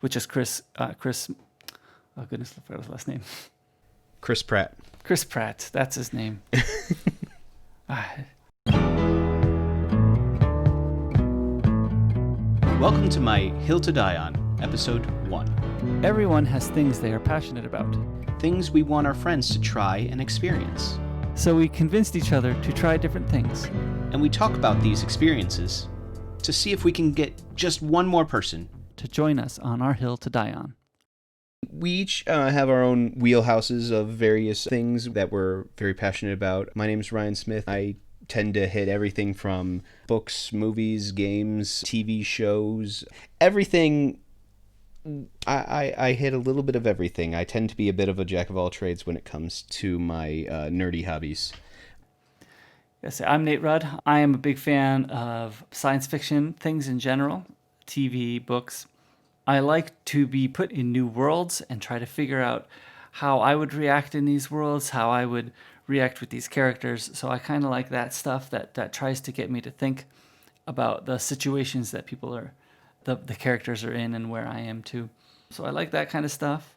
which is Chris. Oh goodness, I forgot his last name. Chris Pratt. Chris Pratt. That's his name. Welcome to my Hill to Die On, episode 1. Everyone has things they are passionate about. Things we want our friends to try and experience. So we convinced each other to try different things. And we talk about these experiences to see if we can get just one more person to join us on our hill to die on. We each have our own wheelhouses of various things that we're very passionate about. My name is Ryan Smith. I tend to hit everything from books, movies, games, TV shows, everything. I hit a little bit of everything. I tend to be a bit of a jack of all trades when it comes to my nerdy hobbies. Yes, I'm Nate Rudd. I am a big fan of science fiction things in general, TV, books. I like to be put in new worlds and try to figure out how I would react in these worlds, how I would react with these characters. So I kind of like that stuff that tries to get me to think about the situations that people are, the characters are in and where I am too. So I like that kind of stuff.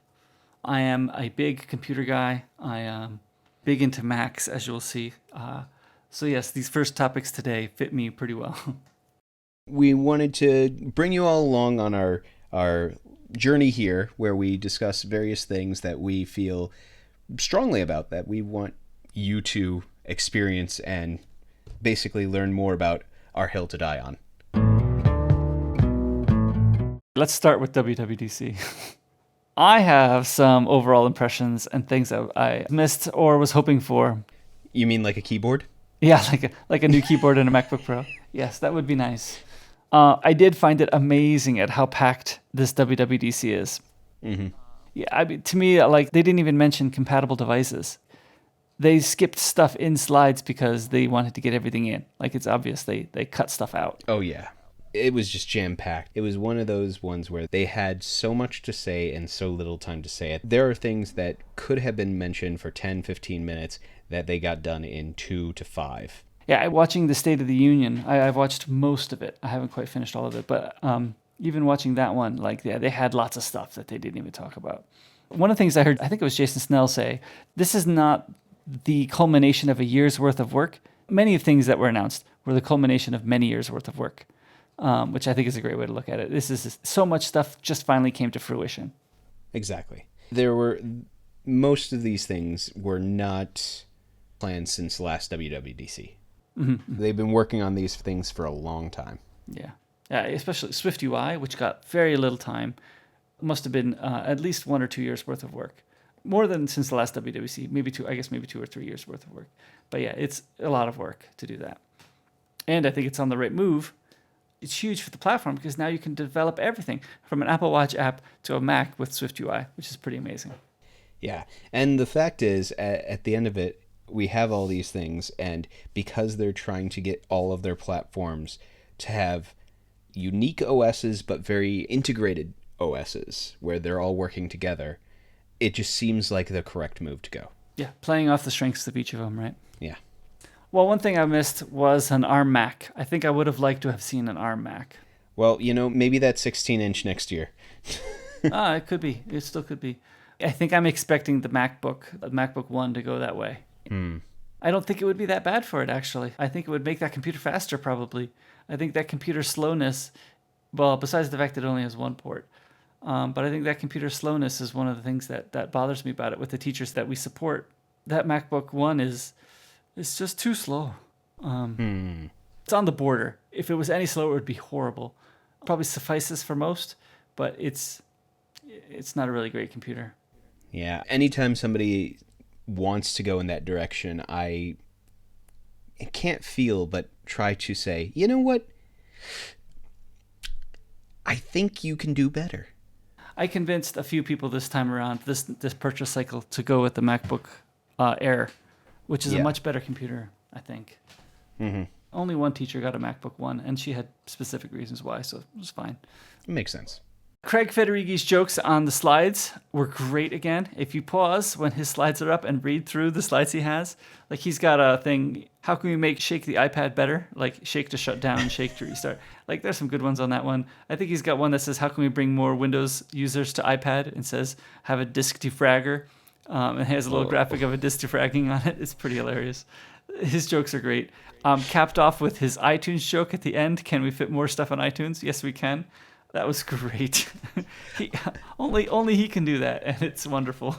I am a big computer guy. I am big into Macs, as you'll see. So yes, these first topics today fit me pretty well. We wanted to bring you all along on our journey here, where we discuss various things that we feel strongly about, that we want you to experience and basically learn more about our hill to die on. Let's start with WWDC. I have some overall impressions and things that I missed or was hoping for. You mean like a keyboard? Yeah, like a new keyboard and a MacBook Pro. Yes, that would be nice. I did find it amazing at how packed this WWDC is. Mm-hmm. Yeah, I mean, to me, like, they didn't even mention compatible devices. They skipped stuff in slides because they wanted to get everything in. Like, it's obvious they cut stuff out. Oh, yeah. It was just jam-packed. It was one of those ones where they had so much to say and so little time to say it. There are things that could have been mentioned for 10, 15 minutes that they got done in 2 to 5. Yeah, watching the State of the Union, I've watched most of it. I haven't quite finished all of it, but even watching that one, like, yeah, they had lots of stuff that they didn't even talk about. One of the things I heard, I think it was Jason Snell say, this is not the culmination of a year's worth of work. Many of things that were announced were the culmination of many years' worth of work, which I think is a great way to look at it. This is so much stuff just finally came to fruition. Exactly. Most of these things were not planned since last WWDC. Mm-hmm. They've been working on these things for a long time. Yeah, especially Swift UI, which got very little time. Must have been at least 1 or 2 years worth of work. More than since the last WWDC, maybe 2 or 3 years worth of work. But yeah, it's a lot of work to do that. And I think it's on the right move. It's huge for the platform because now you can develop everything from an Apple Watch app to a Mac with Swift UI, which is pretty amazing. Yeah, and the fact is, at the end of it, we have all these things, and because they're trying to get all of their platforms to have unique OSs but very integrated OSs where they're all working together, it just seems like the correct move to go. Yeah, playing off the strengths of each of them, right? Yeah. Well, one thing I missed was an ARM Mac. I think I would have liked to have seen an ARM Mac. Well, maybe that 16-inch next year. It could be. It still could be. I think I'm expecting the MacBook One to go that way. I don't think it would be that bad for it, actually. I think it would make that computer faster, probably. I think that computer slowness, well, besides the fact that it only has one port, but I think that computer slowness is one of the things that bothers me about it with the teachers that we support. That MacBook One is just too slow. It's on the border. If it was any slower, it would be horrible. Probably suffices for most, but it's not a really great computer. Yeah, anytime somebody wants to go in that direction, I can't feel but try to say, you know what? I think you can do better. I convinced a few people this time around, this purchase cycle, to go with the MacBook Air, which is a much better computer, I think. Mm-hmm. Only one teacher got a MacBook One, and she had specific reasons why, so it was fine. It makes sense. Craig Federighi's jokes on the slides were great again. If you pause when his slides are up and read through the slides he has, like he's got a thing, how can we make shake the iPad better? Like shake to shut down, shake to restart. Like there's some good ones on that one. I think he's got one that says, how can we bring more Windows users to iPad? And says, have a disk defragger. And has a little graphic of a disk defragging on it. It's pretty hilarious. His jokes are great. Capped off with his iTunes joke at the end. Can we fit more stuff on iTunes? Yes, we can. That was great. Only he can do that, and it's wonderful.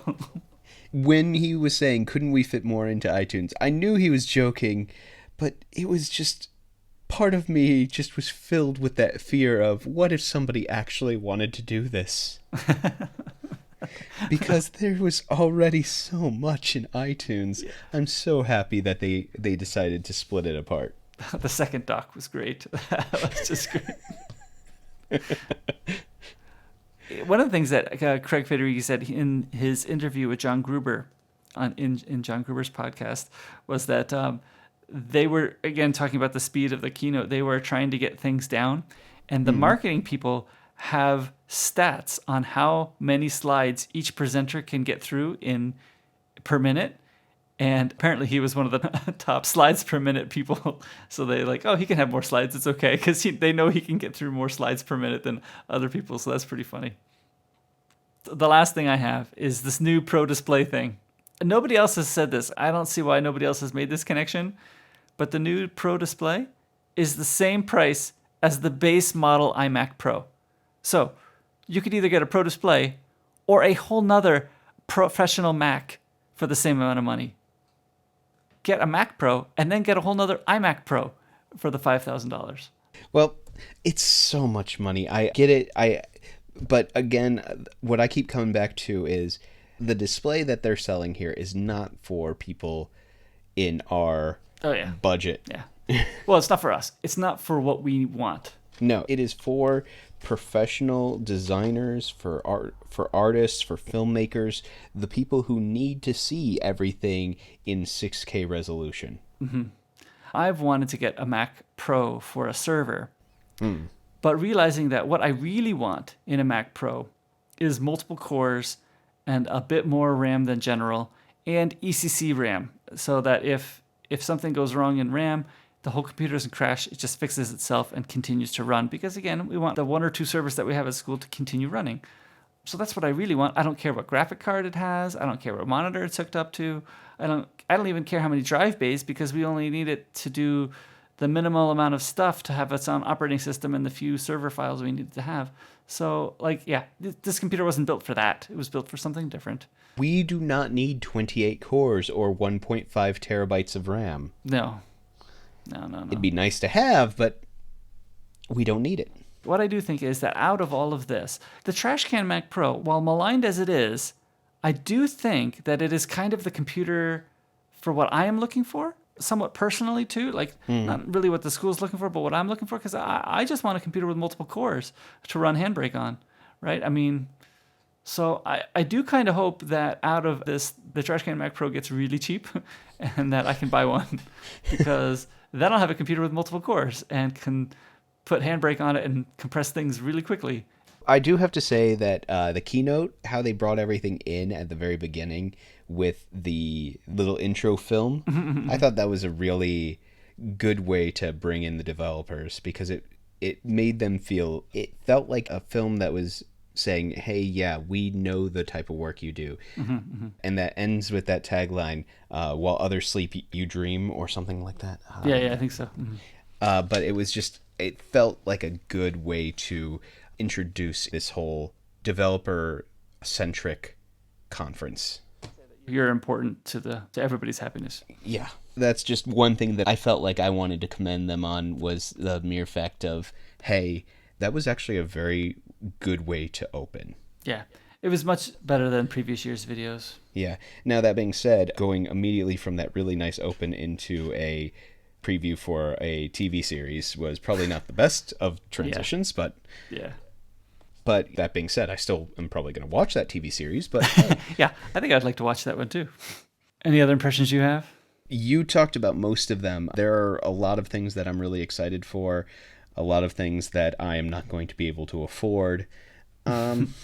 When he was saying, couldn't we fit more into iTunes, I knew he was joking, but it was just, part of me just was filled with that fear of, what if somebody actually wanted to do this? Because there was already so much in iTunes. Yeah. I'm so happy that they decided to split it apart. The second doc was great. That was just great. One of the things that Craig Federighi said in his interview with John Gruber in John Gruber's podcast was that they were, again, talking about the speed of the keynote. They were trying to get things down, and the marketing people have stats on how many slides each presenter can get through per minute. And apparently he was one of the top slides per minute people. So they like, oh, he can have more slides. It's okay. Because they know he can get through more slides per minute than other people. So that's pretty funny. The last thing I have is this new Pro Display thing. Nobody else has said this. I don't see why nobody else has made this connection. But the new Pro Display is the same price as the base model iMac Pro. So you could either get a Pro Display or a whole nother professional Mac for the same amount of money. Get a Mac Pro and then get a whole nother iMac Pro for the $5,000. Well, it's so much money. I get it. But again, what I keep coming back to is the display that they're selling here is not for people in our budget. Yeah. Well, it's not for us. It's not for what we want. No, it is for professional designers, for artists, for filmmakers, the people who need to see everything in 6K resolution. Mm-hmm. I've wanted to get a Mac Pro for a server, but realizing that what I really want in a Mac Pro is multiple cores and a bit more RAM than general and ECC RAM, so that if something goes wrong in RAM, the whole computer doesn't crash. It just fixes itself and continues to run. Because again, we want the one or two servers that we have at school to continue running. So that's what I really want. I don't care what graphic card it has. I don't care what monitor it's hooked up to. I don't even care how many drive bays, because we only need it to do the minimal amount of stuff to have its own operating system and the few server files we need to have. So this computer wasn't built for that. It was built for something different. We do not need 28 cores or 1.5 terabytes of RAM. No. It'd be nice to have, but we don't need it. What I do think is that out of all of this, the Trash Can Mac Pro, while maligned as it is, I do think that it is kind of the computer for what I am looking for, somewhat personally too. Not really what the school's looking for, but what I'm looking for, because I just want a computer with multiple cores to run Handbrake on, right? I mean, so I do kind of hope that out of this, the Trash Can Mac Pro gets really cheap and that I can buy one, because then I'll have a computer with multiple cores and can put Handbrake on it and compress things really quickly. I do have to say that the keynote, how they brought everything in at the very beginning with the little intro film, I thought that was a really good way to bring in the developers, because it made them feel, it felt like a film that was saying, hey, yeah, we know the type of work you do. And that ends with that tagline, while others sleep, you dream, or something like that. Yeah, I think so. But it felt like a good way to introduce this whole developer-centric conference. You're important to everybody's happiness. Yeah. That's just one thing that I felt like I wanted to commend them on, was the mere fact of, hey, that was actually a very good way to open. Yeah. It was much better than previous year's videos. Yeah. Now, that being said, going immediately from that really nice open into a preview for a TV series was probably not the best of transitions, but that being said, I still am probably going to watch that TV series, but yeah, I think I'd like to watch that one too. Any other impressions you have? You talked about most of them. There are a lot of things that I'm really excited for, a lot of things that I am not going to be able to afford. Um,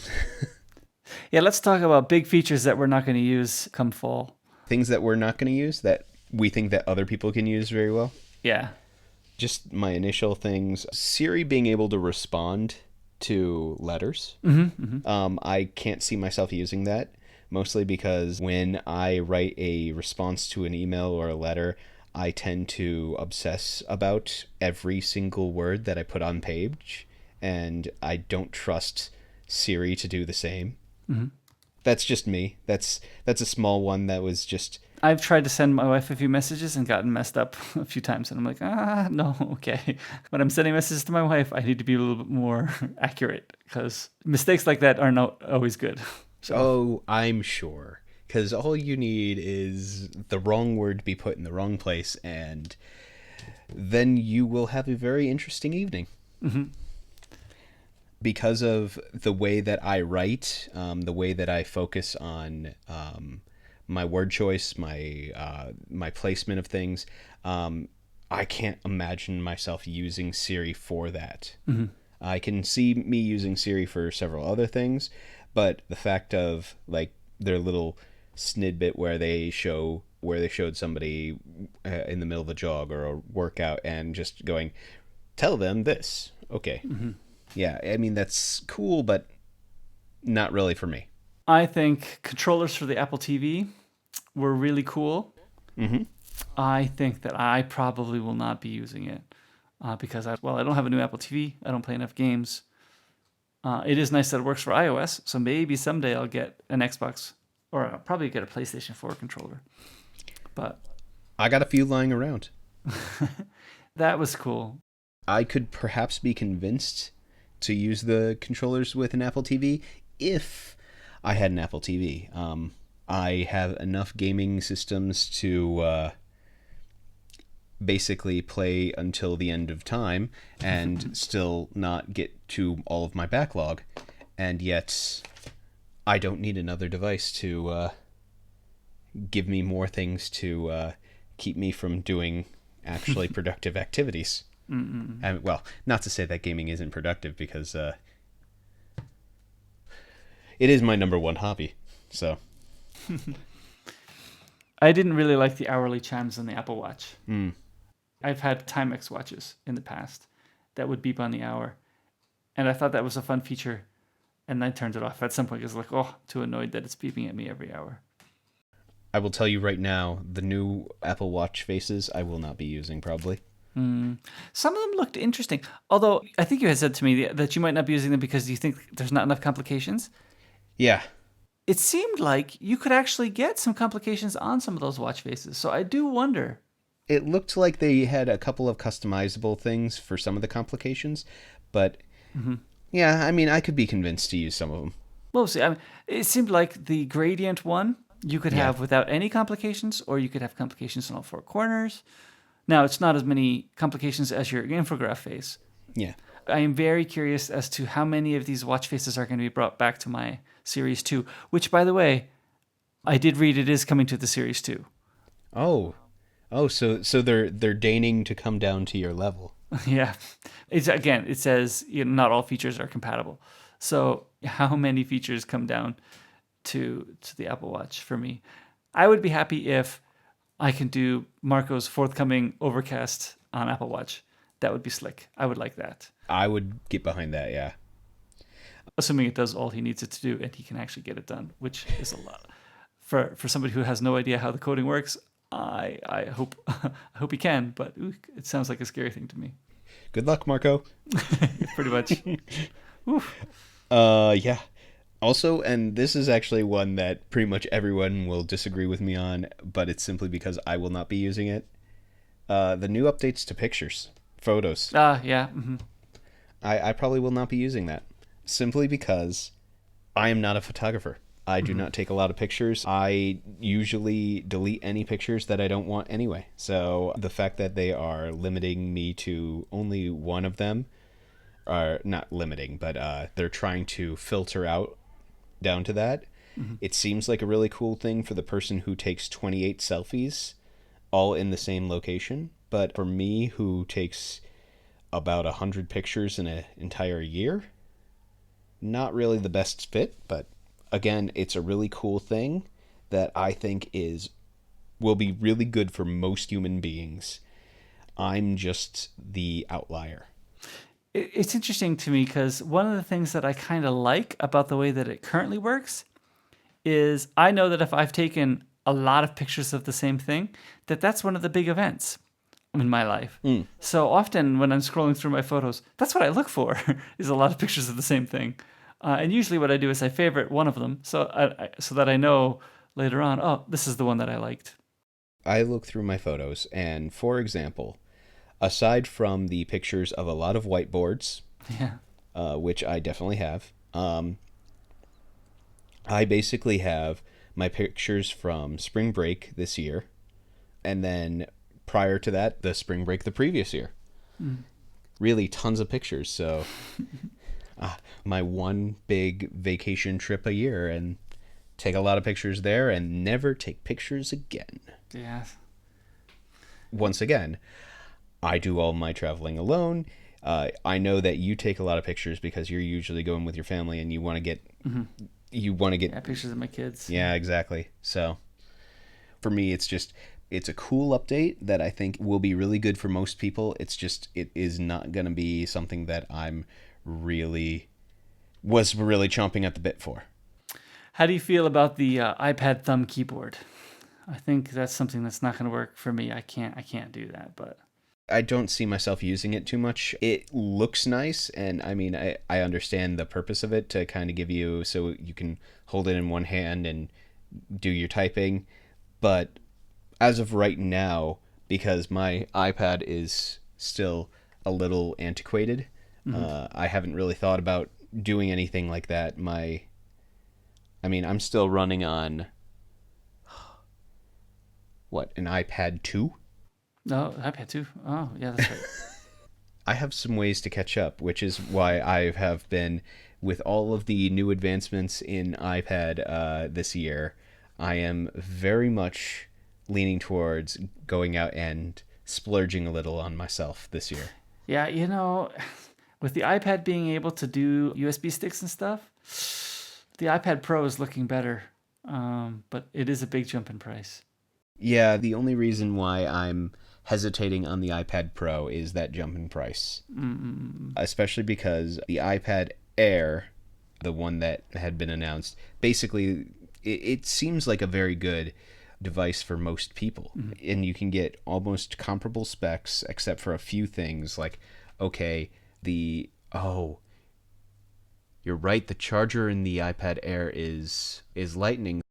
Yeah, let's talk about big features that we're not going to use come fall. things that we're not going to use that we think that other people can use very well. Yeah. Just my initial things. Siri being able to respond to letters. I can't see myself using that, mostly because when I write a response to an email or a letter, I tend to obsess about every single word that I put on page, and I don't trust Siri to do the same. That's just me. That's a small one that was just I've tried to send my wife a few messages and gotten messed up a few times, and I'm like, no, okay. When I'm sending messages to my wife, I need to be a little bit more accurate because mistakes like that are not always good. So, oh, I'm sure. Because all you need is the wrong word to be put in the wrong place, and then you will have a very interesting evening. Because of the way that I write, the way that I focus on my word choice, my placement of things, I can't imagine myself using Siri for that. I can see me using Siri for several other things, but the fact of like their little snidbit where they showed somebody in the middle of a jog or a workout and just going, tell them this. Okay. Yeah, I mean, that's cool, but not really for me. I think controllers for the Apple TV were really cool. I think that I probably will not be using it because I don't have a new Apple TV. I don't play enough games. It is nice that it works for iOS, so maybe someday I'll get an Xbox or I'll probably get a PlayStation 4 controller. But I got a few lying around. that was cool. I could perhaps be convinced to use the controllers with an Apple TV if I had an Apple TV. I have enough gaming systems to basically play until the end of time and still not get to all of my backlog. And yet, I don't need another device to give me more things to keep me from doing actually productive activities. And, well, not to say that gaming isn't productive, because it is my number one hobby. So I didn't really like the hourly chimes on the Apple Watch. I've had Timex watches in the past that would beep on the hour, and I thought that was a fun feature, and I turned it off at some point because like, too annoyed that it's beeping at me every hour. I will tell you right now, the new Apple Watch faces I will not be using probably. Some of them looked interesting, although I think you had said to me that you might not be using them because you think there's not enough complications. Yeah. It seemed like you could actually get some complications on some of those watch faces, so I do wonder. It looked like they had a couple of customizable things for some of the complications, but yeah, I mean, I could be convinced to use some of them. Well, see, I mean, it seemed like the gradient one you could have without any complications, or you could have complications on all four corners. Now, it's not as many complications as your infograph face. Yeah. I am very curious as to how many of these watch faces are going to be brought back to my Series 2, which, by the way, I did read it is coming to the Series 2. Oh. Oh, so they're deigning to come down to your level. Yeah. It says not all features are compatible. So how many features come down to the Apple Watch for me? I would be happy if I can do Marco's forthcoming Overcast on Apple Watch. That would be slick. I would like that. I would get behind that, yeah. Assuming it does all he needs it to do and he can actually get it done, which is a lot. For somebody who has no idea how the coding works, I hope I hope he can, but it sounds like a scary thing to me. Good luck, Marco. Pretty much. Yeah. Also, and this is actually one that pretty much everyone will disagree with me on, but it's simply because I will not be using it. The new updates to pictures, photos. Yeah. I probably will not be using that, simply because I am not a photographer. I do not take a lot of pictures. I usually delete any pictures that I don't want anyway. So the fact that they are limiting me to only one of them, are not limiting, but they're trying to filter out down to that. It seems like a really cool thing for the person who takes 28 selfies all in the same location. But for me, who takes about 100 pictures in an entire year, Not really the best fit, but again, it's a really cool thing that I think is will be really good for most human beings. I'm just the outlier. It's interesting to me because one of the things that I kind of like about the way that it currently works is I know that if I've taken a lot of pictures of the same thing, that's one of the big events in my life. So often when I'm scrolling through my photos, that's what I look for is a lot of pictures of the same thing. And usually what I do is I favorite one of them so that I know later on, oh, this is the one that I liked. I look through my photos, and for example, aside from the pictures of a lot of whiteboards, Yeah. which I definitely have, I basically have my pictures from spring break this year, and then prior to that, the spring break the previous year. Really, tons of pictures. So, my one big vacation trip a year, and take a lot of pictures there, and never take pictures again. Yeah. Once again, I do all my traveling alone. I know that you take a lot of pictures because you're usually going with your family, and you want to get Yeah, pictures of my kids. Yeah, exactly. So for me, it's a cool update that I think will be really good for most people. It is not going to be something that I'm really was really chomping at the bit for. How do you feel about the iPad thumb keyboard? I think that's something that's not going to work for me. I can't do that, but I don't see myself using it too much. It looks nice, and I mean, I understand the purpose of it to kind of give you so you can hold it in one hand and do your typing. But as of right now, because my iPad is still a little antiquated, I haven't really thought about doing anything like that. I'm still running on what, an iPad 2? no, iPad too. Oh, yeah, that's right. I have some ways to catch up, which is why I have been, with all of the new advancements in iPad this year, I am very much leaning towards going out and splurging a little on myself this year. Yeah, with the iPad being able to do USB sticks and stuff, the iPad Pro is looking better. But it is a big jump in price. Yeah, the only reason why I'm hesitating on the iPad Pro is that jump in price. Especially because the iPad Air, the one that had been announced, basically it seems like a very good device for most people. And you can get almost comparable specs except for a few things like, okay, you're right, the charger in the iPad Air is lightning.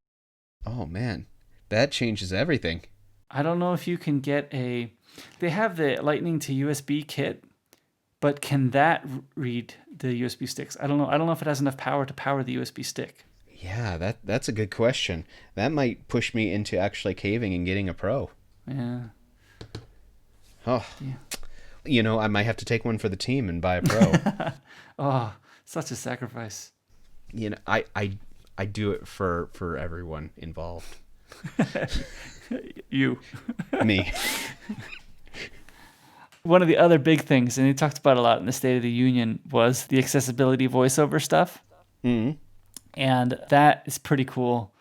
Oh man, that changes everything. I don't know if you can get they have the Lightning to USB kit, but can that read the USB sticks? I don't know. I don't know if it has enough power to power the USB stick. Yeah, that's a good question. That might push me into actually caving and getting a Pro. Yeah. Oh, Yeah. I might have to take one for the team and buy a Pro. Oh, such a sacrifice. I do it for everyone involved. You. Me. One of the other big things, and he talked about a lot in the State of the Union, was the accessibility voiceover stuff. Mm-hmm. And that is pretty cool,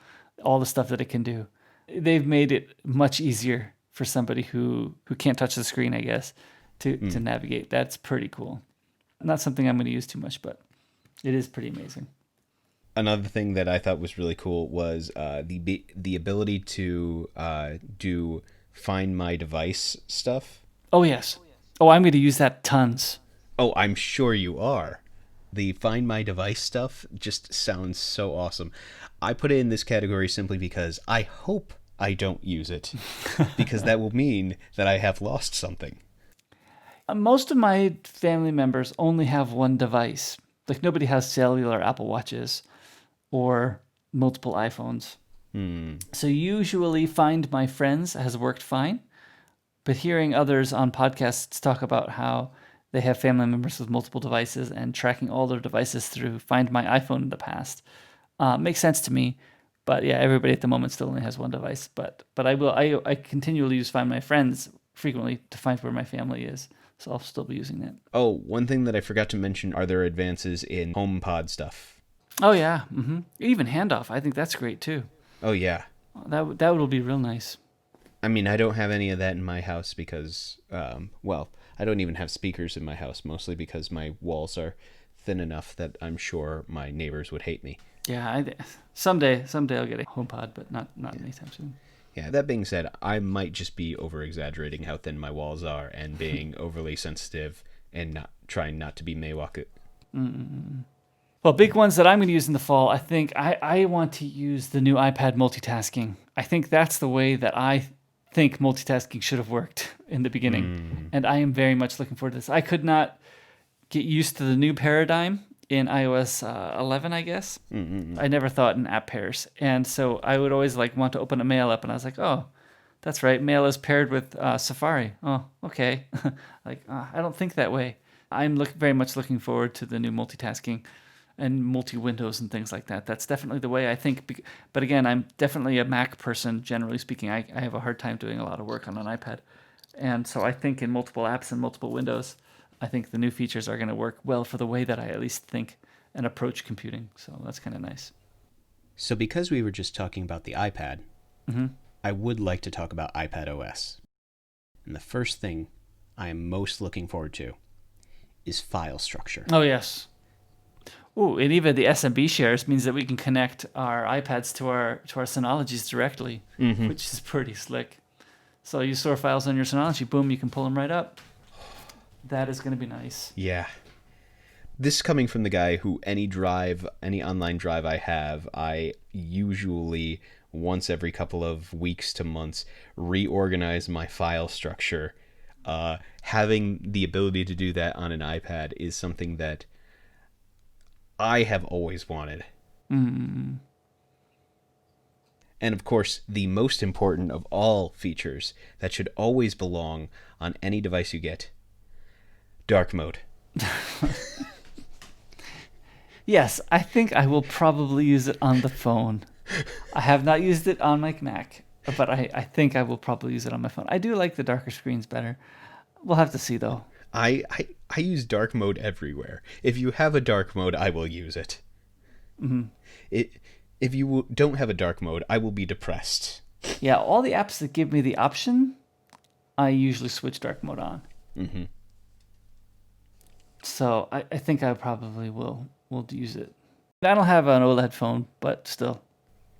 all the stuff that it can do. They've made it much easier for somebody who can't touch the screen, I guess, to navigate. That's pretty cool. Not something I'm going to use too much, but it is pretty amazing. Another thing that I thought was really cool was the ability to do Find My Device stuff. Oh, yes. Oh, I'm going to use that tons. Oh, I'm sure you are. The Find My Device stuff just sounds so awesome. I put it in this category simply because I hope I don't use it, because that will mean that I have lost something. Most of my family members only have one device. Like, nobody has cellular Apple Watches or multiple iPhones. So usually Find My Friends has worked fine. But hearing others on podcasts talk about how they have family members with multiple devices and tracking all their devices through Find My iPhone in the past makes sense to me. But yeah, everybody at the moment still only has one device. But I continually use Find My Friends frequently to find where my family is. So I'll still be using that. Oh, one thing that I forgot to mention are there advances in HomePod stuff. Oh yeah, even handoff. I think that's great too. Oh, yeah. That would be real nice. I mean, I don't have any of that in my house because, well, I don't even have speakers in my house, mostly because my walls are thin enough that I'm sure my neighbors would hate me. Yeah, someday I'll get a HomePod, but not anytime soon. Yeah, that being said, I might just be over-exaggerating how thin my walls are and being overly sensitive and not trying not to be Maywaku. Well, big ones that I'm going to use in the fall, I think I want to use the new iPad multitasking. I think that's the way that I think multitasking should have worked in the beginning. And I am very much looking forward to this. I could not get used to the new paradigm in iOS 11, I guess. I never thought in app pairs. And so I would always want to open a mail app, and I was like, oh, that's right. Mail is paired with Safari. Oh, okay. I don't think that way. I'm very much looking forward to the new multitasking and multi-windows and things like that. That's definitely the way I think. But again, I'm definitely a Mac person, generally speaking. I have a hard time doing a lot of work on an iPad. And so I think in multiple apps and multiple windows, I think the new features are going to work well for the way that I at least think and approach computing. So that's kind of nice. So because we were just talking about the iPad, I would like to talk about iPad OS. And the first thing I am most looking forward to is file structure. Oh, yes. Ooh, and even the SMB shares means that we can connect our iPads to our Synologies directly, which is pretty slick. So you store files on your Synology, boom, you can pull them right up. That is going to be nice. Yeah. This coming from the guy who any online drive I have, I usually once every couple of weeks to months reorganize my file structure. Having the ability to do that on an iPad is something that I have always wanted. And of course, the most important of all features that should always belong on any device you get, dark mode. Yes, I think I will probably use it on the phone. I have not used it on my Mac, but I think I will probably use it on my phone. I do like the darker screens better. We'll have to see, though. I use dark mode everywhere. If you have a dark mode, I will use it. If you don't have a dark mode, I will be depressed. Yeah, all the apps that give me the option, I usually switch dark mode on. So I think I probably will use it. I don't have an OLED phone, but still.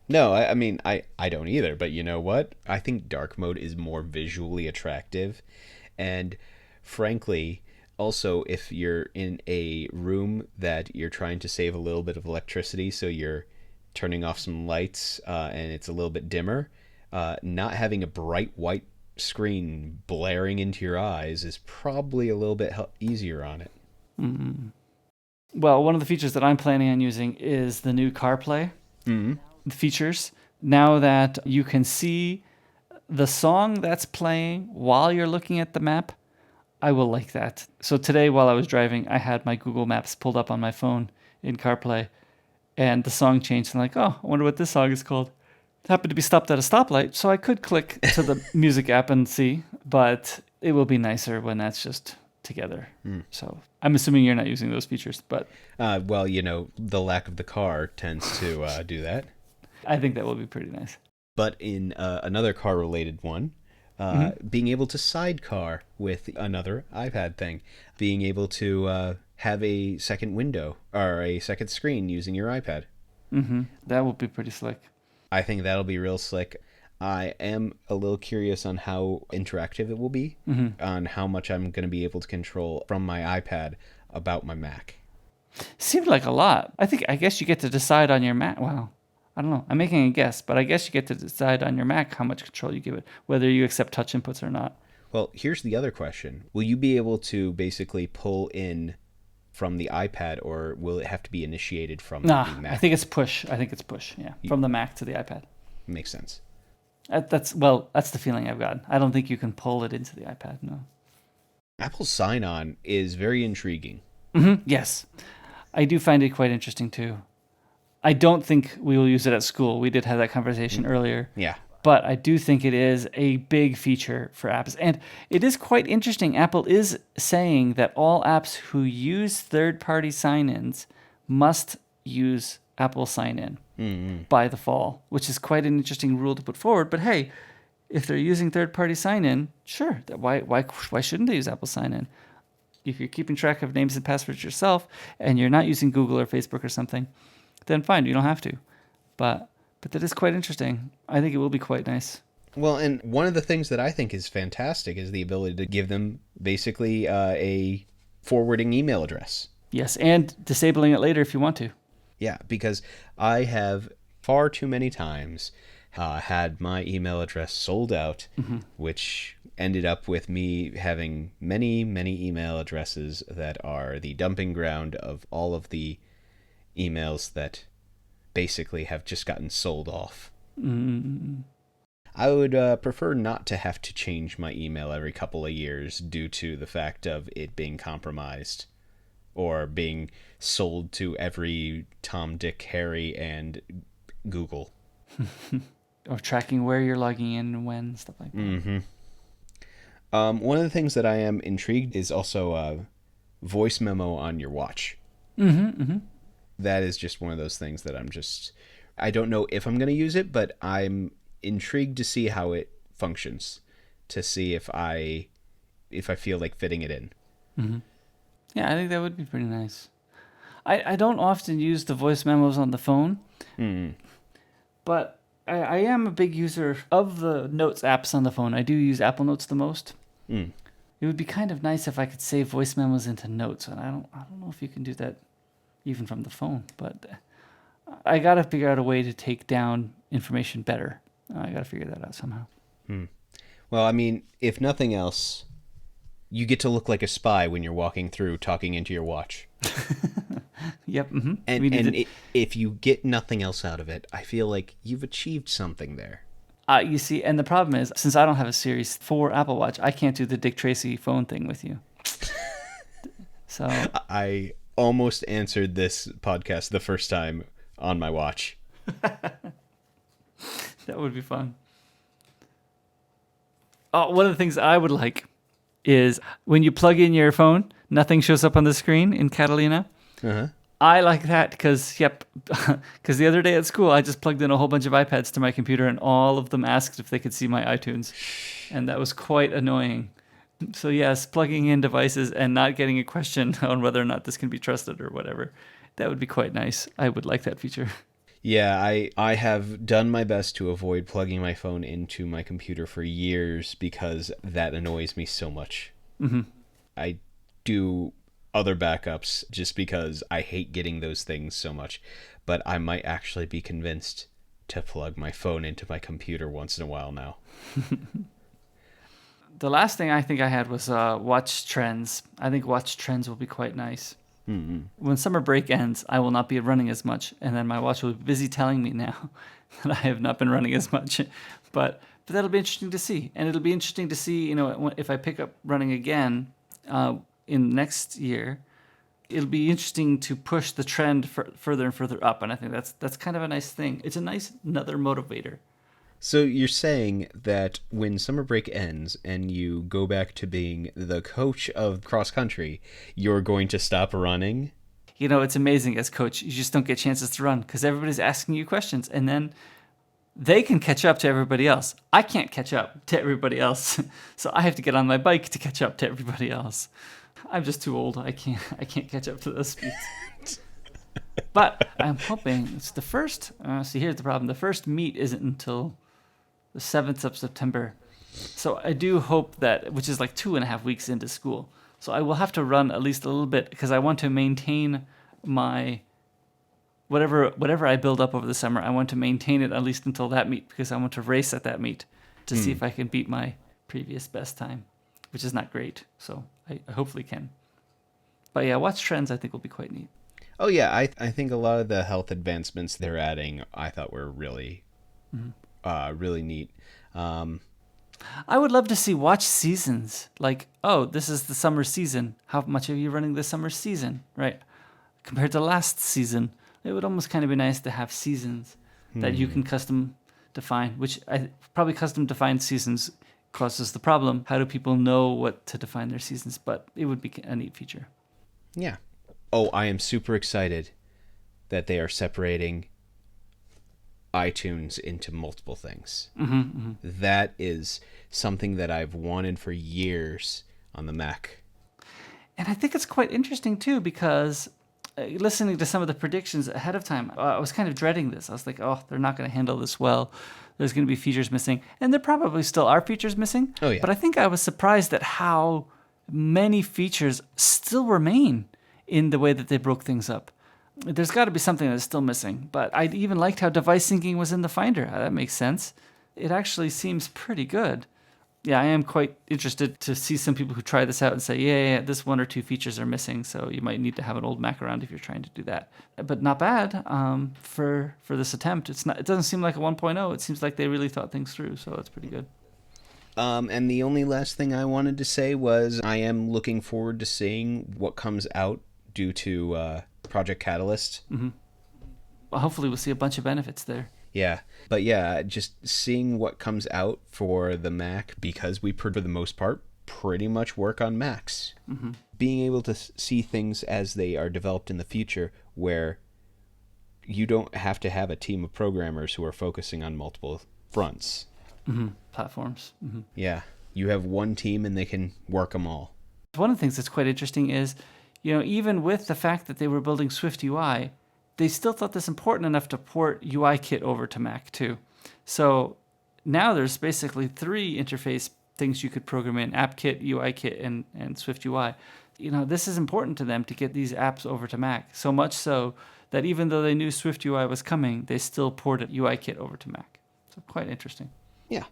No, I mean, I don't either. But you know what? I think dark mode is more visually attractive. And frankly, also, if you're in a room that you're trying to save a little bit of electricity, so you're turning off some lights and it's a little bit dimmer, not having a bright white screen blaring into your eyes is probably a little bit easier on it. Well, one of the features that I'm planning on using is the new CarPlay features. Now that you can see the song that's playing while you're looking at the map, I will like that. So today, while I was driving, I had my Google Maps pulled up on my phone in CarPlay, and the song changed. I'm like, oh, I wonder what this song is called. It happened to be stopped at a stoplight, so I could click to the music app and see, but it will be nicer when that's just together. So I'm assuming you're not using those features, but... well, the lack of the car tends to do that. I think that will be pretty nice. But in another car-related one, being able to sidecar with another iPad thing, being able to have a second window or a second screen using your iPad. That will be pretty slick. I think that'll be real slick. I am a little curious on how interactive it will be, on how much I'm going to be able to control from my iPad about my Mac. Seemed like a lot. I guess you get to decide on your Mac. Wow. I don't know. I'm making a guess, but I guess you get to decide on your Mac how much control you give it, whether you accept touch inputs or not. Well, here's the other question. Will you be able to basically pull in from the iPad, or will it have to be initiated from the Mac? I think it's push. Yeah. From the Mac to the iPad. Makes sense. That's the feeling I've gotten. I don't think you can pull it into the iPad, no. Apple's sign-on is very intriguing. Yes. I do find it quite interesting, too. I don't think we will use it at school. We did have that conversation earlier. Yeah. But I do think it is a big feature for apps. And it is quite interesting. Apple is saying that all apps who use third-party sign-ins must use Apple sign-in by the fall, which is quite an interesting rule to put forward. But hey, if they're using third-party sign-in, sure, why shouldn't they use Apple sign-in? If you're keeping track of names and passwords yourself and you're not using Google or Facebook or something, then fine, you don't have to. But that is quite interesting. I think it will be quite nice. Well, and one of the things that I think is fantastic is the ability to give them basically a forwarding email address. Yes, and disabling it later if you want to. Yeah, because I have far too many times had my email address sold out, which ended up with me having many, many email addresses that are the dumping ground of all of the emails that basically have just gotten sold off. I would prefer not to have to change my email every couple of years due to the fact of it being compromised or being sold to every Tom, Dick, Harry, and Google. Or tracking where you're logging in and when, stuff like that. One of the things that I am intrigued is also a voice memo on your watch. That is just one of those things that I don't know if I'm going to use it, but I'm intrigued to see how it functions, to see if I feel like fitting it in. Yeah, I think that would be pretty nice. I don't often use the voice memos on the phone, but I am a big user of the Notes apps on the phone. I do use Apple Notes the most. It would be kind of nice if I could save voice memos into Notes, and I don't know if you can do that even from the phone, but I got to figure out a way to take down information better. I got to figure that out somehow. Well, I mean, if nothing else, you get to look like a spy when you're walking through talking into your watch. Yep. And if you get nothing else out of it, I feel like you've achieved something there. You see, and the problem is, since I don't have a Series 4 Apple Watch, I can't do the Dick Tracy phone thing with you. So I almost answered this podcast the first time on my watch. That would be fun. Oh, one of the things I would like is when you plug in your phone, nothing shows up on the screen in Catalina. I like that because the other day at school, I just plugged in a whole bunch of iPads to my computer and all of them asked if they could see my iTunes. And that was quite annoying. So yes, plugging in devices and not getting a question on whether or not this can be trusted or whatever, that would be quite nice. I would like that feature. Yeah, I have done my best to avoid plugging my phone into my computer for years because that annoys me so much. I do other backups just because I hate getting those things so much, but I might actually be convinced to plug my phone into my computer once in a while now. The last thing I think I had was watch trends. I think watch trends will be quite nice. When summer break ends, I will not be running as much, and then my watch will be busy telling me now that I have not been running as much. But that'll be interesting to see, and it'll be interesting to see, if I pick up running again in next year, it'll be interesting to push the trend further and further up, and I think that's kind of a nice thing. It's a nice another motivator. So you're saying that when summer break ends and you go back to being the coach of cross country, you're going to stop running? It's amazing as coach. You just don't get chances to run because everybody's asking you questions, and then they can catch up to everybody else. I can't catch up to everybody else, so I have to get on my bike to catch up to everybody else. I'm just too old. I can't catch up to those speeds. But I'm hoping it's the first. See, here's the problem: the first meet isn't until the 7th of September. So I do hope that, which is like 2.5 weeks into school. So I will have to run at least a little bit because I want to maintain my whatever I build up over the summer. I want to maintain it at least until that meet because I want to race at that meet to see if I can beat my previous best time, which is not great. So I hopefully can. But yeah, watch trends I think will be quite neat. Oh yeah, I think a lot of the health advancements they're adding I thought were really really neat. I would love to see watch seasons. Like, oh, this is the summer season. How much are you running this summer season, right? Compared to last season, it would almost kind of be nice to have seasons that you can custom define, which probably custom defined seasons causes the problem. How do people know what to define their seasons? But it would be a neat feature. Yeah. Oh, I am super excited that they are separating iTunes into multiple things. That is something that I've wanted for years on the Mac. And I think it's quite interesting too, because listening to some of the predictions ahead of time, I was kind of dreading this. I was like, oh, they're not going to handle this well. There's going to be features missing. And there probably still are features missing. Oh, yeah. But I think I was surprised at how many features still remain in the way that they broke things up. There's got to be something that's still missing. But I even liked how device syncing was in the Finder. That makes sense. It actually seems pretty good. Yeah, I am quite interested to see some people who try this out and say, yeah, this one or two features are missing, so you might need to have an old Mac around if you're trying to do that. But not bad for this attempt. It doesn't seem like a 1.0. It seems like they really thought things through, so it's pretty good. And the only last thing I wanted to say was I am looking forward to seeing what comes out due to Project Catalyst. Well, hopefully we'll see a bunch of benefits there. Yeah. But yeah, just seeing what comes out for the Mac, because we, for the most part, pretty much work on Macs. Being able to see things as they are developed in the future, where you don't have to have a team of programmers who are focusing on multiple fronts. Platforms. Yeah. You have one team and they can work them all. One of the things that's quite interesting is, even with the fact that they were building Swift UI, they still thought this important enough to port UIKit over to Mac too. So now there's basically 3 interface things you could program in: AppKit, UIKit, and Swift UI. This is important to them to get these apps over to Mac. So much so that even though they knew Swift UI was coming, they still ported UIKit over to Mac. So quite interesting. Yeah.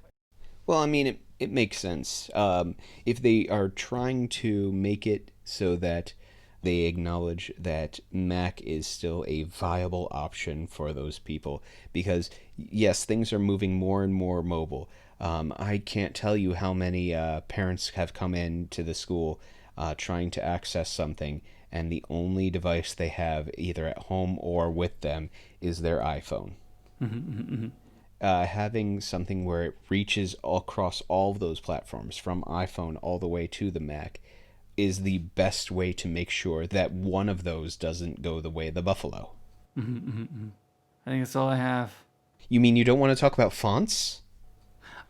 Well, I mean, it makes sense. If they are trying to make it so that they acknowledge that Mac is still a viable option for those people, because yes, things are moving more and more mobile. I can't tell you how many parents have come in to the school trying to access something, and the only device they have either at home or with them is their iPhone. Having something where it reaches across all of those platforms, from iPhone all the way to the Mac, is the best way to make sure that one of those doesn't go the way of the buffalo. I think that's all I have. You mean you don't want to talk about fonts?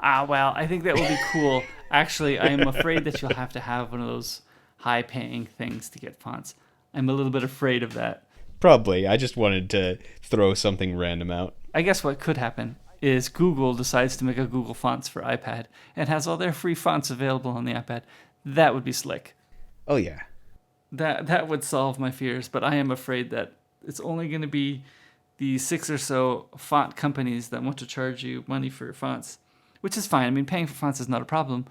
Well, I think that would be cool. Actually, I'm afraid that you'll have to have one of those high-paying things to get fonts. I'm a little bit afraid of that. Probably. I just wanted to throw something random out. I guess what could happen is Google decides to make a Google Fonts for iPad and has all their free fonts available on the iPad. That would be slick. Oh, yeah. That would solve my fears, but I am afraid that it's only going to be the 6 or so font companies that want to charge you money for your fonts, which is fine. I mean, paying for fonts is not a problem.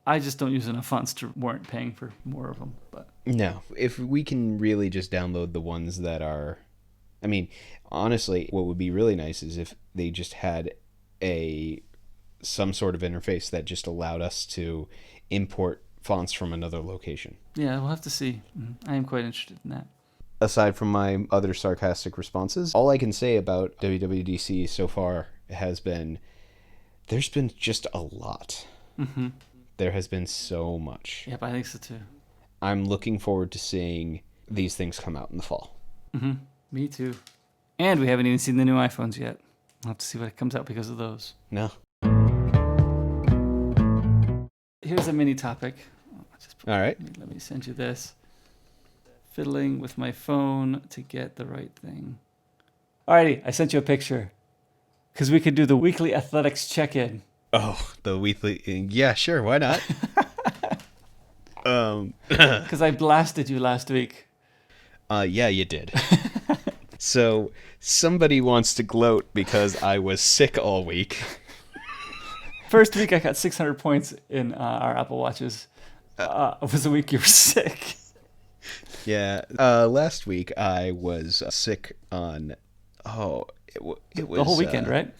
I just don't use enough fonts to warrant paying for more of them. But no, if we can really just download the ones that are... I mean, honestly, what would be really nice is if they just had some sort of interface that just allowed us to import fonts from another location. Yeah, we'll have to see. I am quite interested in that. Aside from my other sarcastic responses, all I can say about WWDC so far has been, there's been just a lot. There has been so much. Yep, I think so too. I'm looking forward to seeing these things come out in the fall. Me too. And we haven't even seen the new iPhones yet. I'll have to see what comes out because of those. No. Here's a mini topic. All right. Let me send you this. Fiddling with my phone to get the right thing. Alrighty, I sent you a picture. Because we could do the weekly athletics check-in. Oh, the weekly... Yeah, sure, why not? Because I blasted you last week. Yeah, you did. So, somebody wants to gloat because I was sick all week. First week I got 600 points in our Apple Watches. It was a week you were sick. Yeah. Last week I was sick on... it was... The whole weekend, right?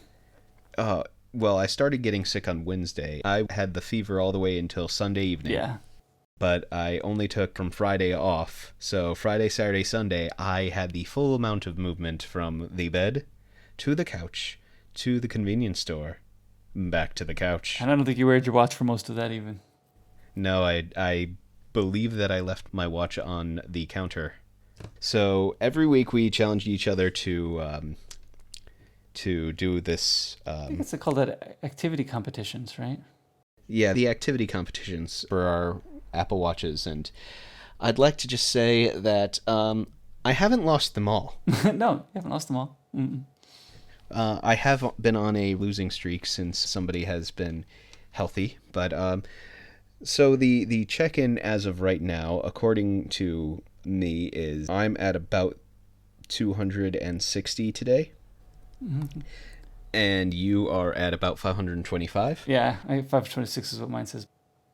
Well, I started getting sick on Wednesday. I had the fever all the way until Sunday evening. Yeah. But I only took from Friday off. So Friday, Saturday, Sunday, I had the full amount of movement from the bed to the couch to the convenience store, back to the couch. And I don't think you wear your watch for most of that even. No, I believe that I left my watch on the counter. So every week we challenge each other to do this. I think it's called that activity competitions, right? Yeah, the activity competitions for our Apple Watches, and I'd like to just say that I haven't lost them all. No, you haven't lost them all. Mm-mm. I have been on a losing streak since somebody has been healthy, but so the check-in as of right now, according to me, is I'm at about 260 today, and you are at about 525. Yeah, 526 is what mine says.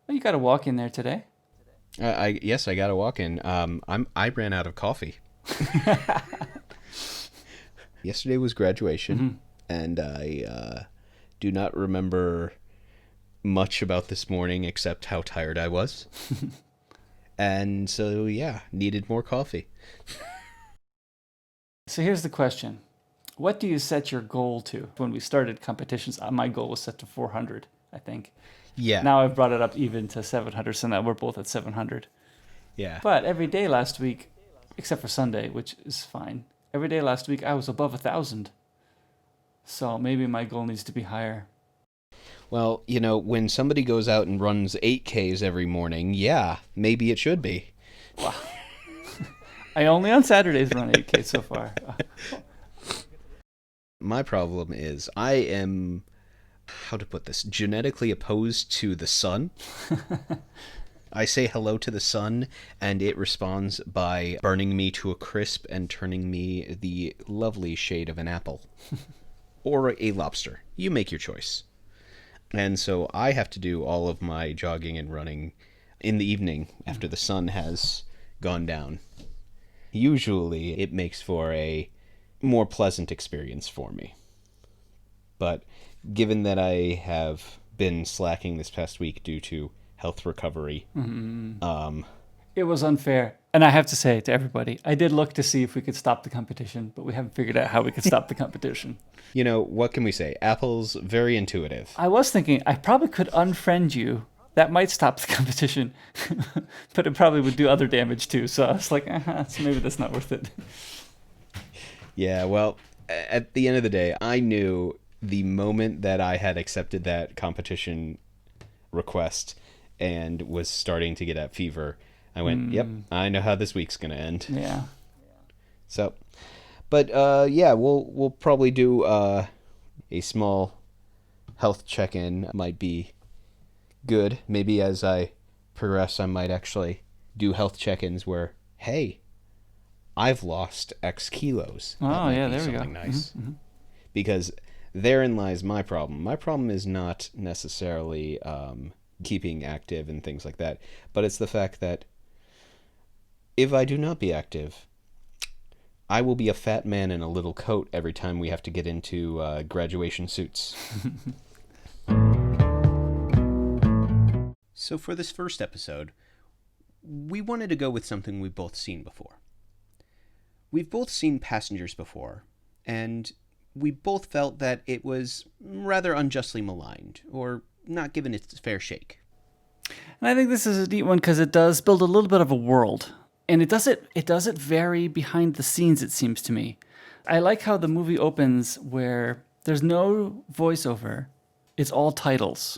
Well, you got to walk in there today. Yes, I got to walk in. I ran out of coffee. Yesterday was graduation, and I do not remember much about this morning except how tired I was. And so, yeah, needed more coffee. So here's the question. What do you set your goal to? When we started competitions, my goal was set to 400, I think. Yeah. Now I've brought it up even to 700, so now we're both at 700. Yeah. But every day last week, except for Sunday, which is fine, every day last week I was above 1,000. So maybe my goal needs to be higher. Well, when somebody goes out and runs 8Ks every morning, yeah, maybe it should be. Wow. I only on Saturdays run 8K so far. My problem is I am, how to put this, genetically opposed to the sun. I say hello to the sun, and it responds by burning me to a crisp and turning me the lovely shade of an apple. Or a lobster. You make your choice. And so I have to do all of my jogging and running in the evening after the sun has gone down. Usually it makes for a more pleasant experience for me. But given that I have been slacking this past week due to health recovery, It was unfair. And I have to say to everybody, I did look to see if we could stop the competition, but we haven't figured out how we could stop the competition. What can we say? Apple's very intuitive. I was thinking I probably could unfriend you. That might stop the competition, but it probably would do other damage too. So I was like, so maybe that's not worth it. Yeah, well, at the end of the day, I knew the moment that I had accepted that competition request and was starting to get that fever, I went, yep, I know how this week's going to end. Yeah. So, but yeah, we'll probably do a small health check-in. Might be good. Maybe as I progress, I might actually do health check-ins where, hey, I've lost X kilos. Oh, yeah, there we go. Something nice. Because therein lies my problem. My problem is not necessarily keeping active and things like that, but it's the fact that if I do not be active, I will be a fat man in a little coat every time we have to get into graduation suits. So for this first episode, we wanted to go with something we've both seen before. We've both seen Passengers before, and we both felt that it was rather unjustly maligned, or not given its fair shake. And I think this is a neat one because it does build a little bit of a world. And it does it very behind the scenes, it seems to me. I like how the movie opens where there's no voiceover. It's all titles,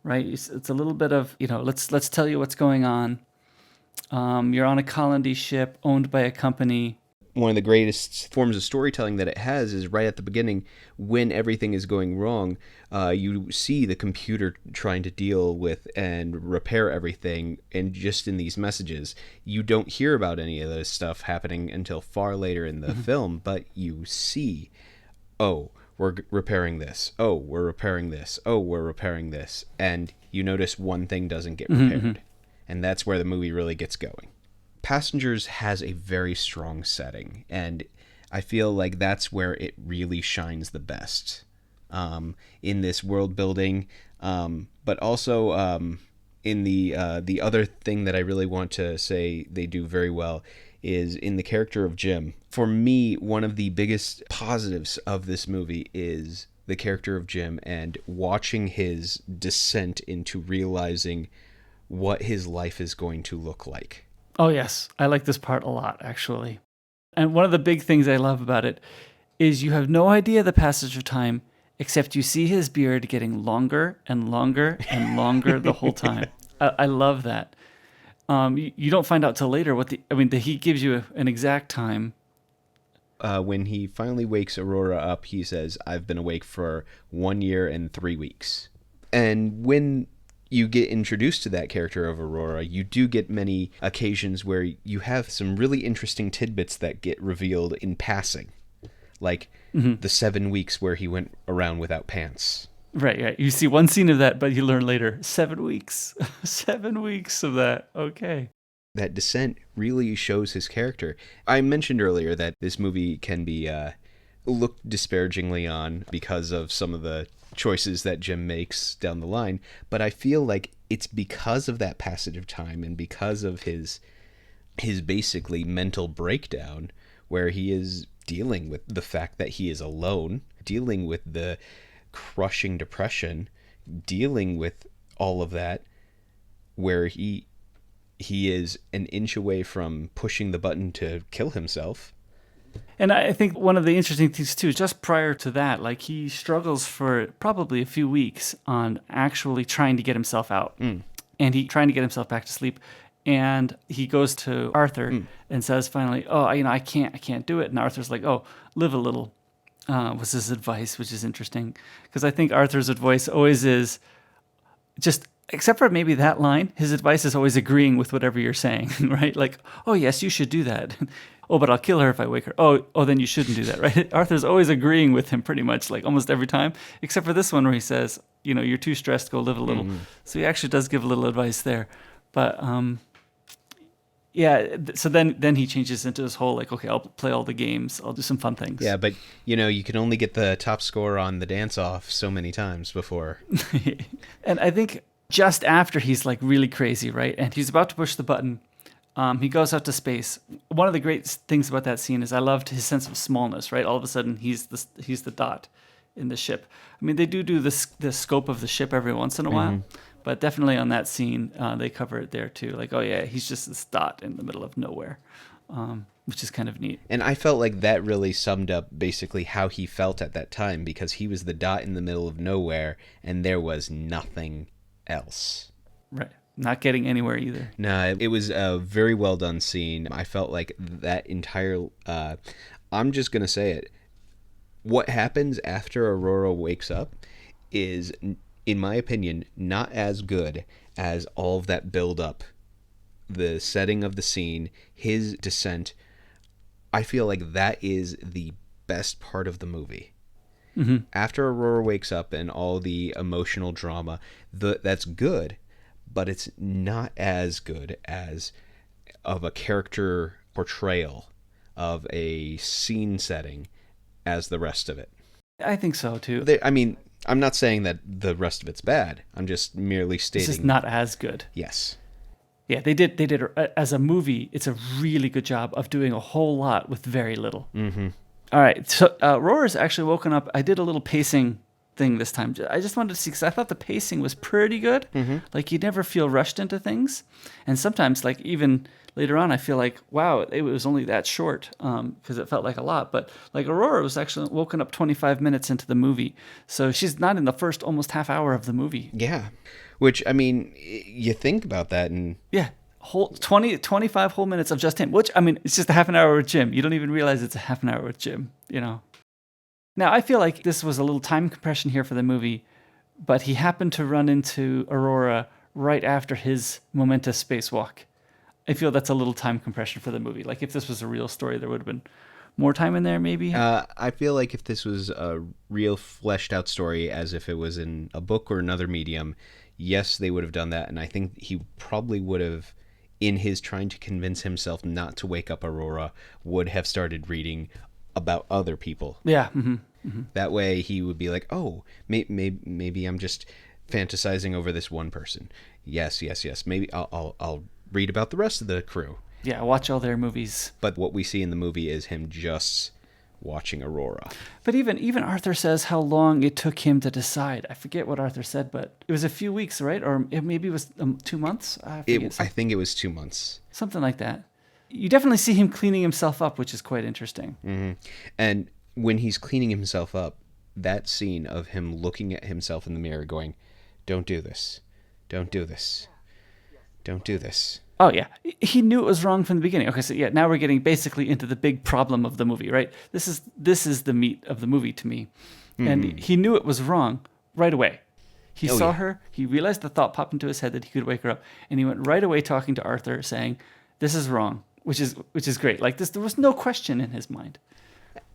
right? It's a little bit of, let's tell you what's going on. You're on a colony ship owned by a company. One of the greatest forms of storytelling that it has is right at the beginning when everything is going wrong. You see the computer trying to deal with and repair everything, and just in these messages, you don't hear about any of this stuff happening until far later in the film, but you see, oh, we're repairing this. Oh, we're repairing this. Oh, we're repairing this. And you notice one thing doesn't get repaired. And that's where the movie really gets going. Passengers has a very strong setting, and I feel like that's where it really shines the best in this world building, but also in the other thing that I really want to say they do very well is in the character of Jim. For me, one of the biggest positives of this movie is the character of Jim and watching his descent into realizing what his life is going to look like. Oh, yes. I like this part a lot, actually. And one of the big things I love about it is you have no idea the passage of time, except you see his beard getting longer and longer and longer the whole time. I love that. You don't find out till later he gives you an exact time. When he finally wakes Aurora up, he says, "I've been awake for 1 year and 3 weeks." And when you get introduced to that character of Aurora, you do get many occasions where you have some really interesting tidbits that get revealed in passing. Like the 7 weeks where he went around without pants. Right. You see one scene of that, but you learn later, 7 weeks. 7 weeks of that. Okay. That descent really shows his character. I mentioned earlier that this movie can be looked disparagingly on because of some of the choices that Jim makes down the line, but I feel like it's because of that passage of time and because of his basically mental breakdown, where he is dealing with the fact that he is alone, dealing with the crushing depression, dealing with all of that, where he is an inch away from pushing the button to kill himself. And I think one of the interesting things too, just prior to that, like he struggles for probably a few weeks on actually trying to get himself out, and he trying to get himself back to sleep. And he goes to Arthur and says finally, "Oh, I can't do it." And Arthur's like, "Oh, live a little," was his advice, which is interesting because I think Arthur's advice always is just, except for maybe that line, his advice is always agreeing with whatever you're saying, right? Like, "Oh, yes, you should do that." "Oh, but I'll kill her if I wake her." Oh, then you shouldn't do that, right? Arthur's always agreeing with him pretty much, like almost every time, except for this one where he says, "You're too stressed, go live a little." So he actually does give a little advice there. But yeah, so then he changes into this whole like, okay, I'll play all the games, I'll do some fun things. Yeah, but you can only get the top score on the dance-off so many times before. And I think just after he's like really crazy, right? And he's about to push the button, he goes out to space. One of the great things about that scene is I loved his sense of smallness, right? All of a sudden he's the dot in the ship. I mean, they do the scope of the ship every once in a while, but definitely on that scene, they cover it there too. Like, oh yeah, he's just this dot in the middle of nowhere, which is kind of neat. And I felt like that really summed up basically how he felt at that time, because he was the dot in the middle of nowhere and there was nothing else. Right. Not getting anywhere either. No, it was a very well done scene. I felt like that entire, I'm just going to say it. What happens after Aurora wakes up is, in my opinion, not as good as all of that build up. The setting of the scene, his descent. I feel like that is the best part of the movie. After Aurora wakes up and all the emotional drama, that's good, but it's not as good as of a character portrayal of a scene setting as the rest of it. I think so too. I'm not saying that the rest of it's bad. I'm just merely stating It's just not as good. Yes. Yeah, they did as a movie. It's a really good job of doing a whole lot with very little. All right, so Roar's actually woken up. I did a little pacing thing this time. I just wanted to see, because I thought the pacing was pretty good. Like, you never feel rushed into things. And sometimes, like, even later on, I feel like, wow, it was only that short, because it felt like a lot. But, like, Aurora was actually woken up 25 minutes into the movie. So she's not in the first almost half hour of the movie. Yeah. Which, I mean, you think about that and... Yeah. Whole 25 whole minutes of just him, which, I mean, it's just a half an hour with Jim. You don't even realize it's a half an hour with Jim, Now, I feel like this was a little time compression here for the movie, but he happened to run into Aurora right after his momentous spacewalk. I feel that's a little time compression for the movie. Like, if this was a real story, there would have been more time in there, maybe. I feel like if this was a real fleshed out story, as if it was in a book or another medium, yes, they would have done that. And I think he probably would have, in his trying to convince himself not to wake up Aurora, would have started reading about other people. Yeah. That way he would be like, oh, maybe I'm just fantasizing over this one person. Yes. Maybe I'll read about the rest of the crew. Yeah, watch all their movies. But what we see in the movie is him just watching Aurora. But even Arthur says how long it took him to decide. I forget what Arthur said, but it was a few weeks, right? Or maybe it was 2 months. I forget. I think it was 2 months. Something like that. You definitely see him cleaning himself up, which is quite interesting. Mm-hmm. And when he's cleaning himself up, that scene of him looking at himself in the mirror going, don't do this. Don't do this. Don't do this. Oh, yeah. He knew it was wrong from the beginning. Okay, so yeah, now we're getting basically into the big problem of the movie, right? This is the meat of the movie to me. Mm-hmm. And he knew it was wrong right away. He saw her. He realized the thought popped into his head that he could wake her up. And he went right away talking to Arthur saying, this is wrong, which is great. Like this, there was no question in his mind.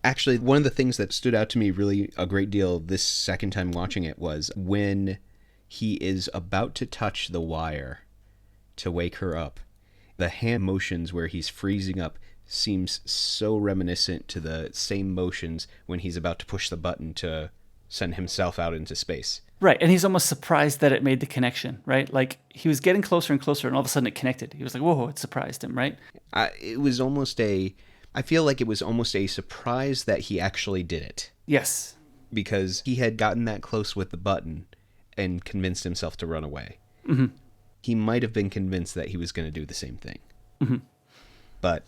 Actually, one of the things that stood out to me really a great deal this second time watching it was when he is about to touch the wire to wake her up. The hand motions where he's freezing up seems so reminiscent to the same motions when he's about to push the button to send himself out into space. Right, and he's almost surprised that it made the connection, right? Like, he was getting closer and closer, and all of a sudden it connected. He was like, whoa, it surprised him, right? I feel like it was almost a surprise that he actually did it. Yes. Because he had gotten that close with the button and convinced himself to run away. Mm-hmm. He might have been convinced that he was going to do the same thing. Mm-hmm. But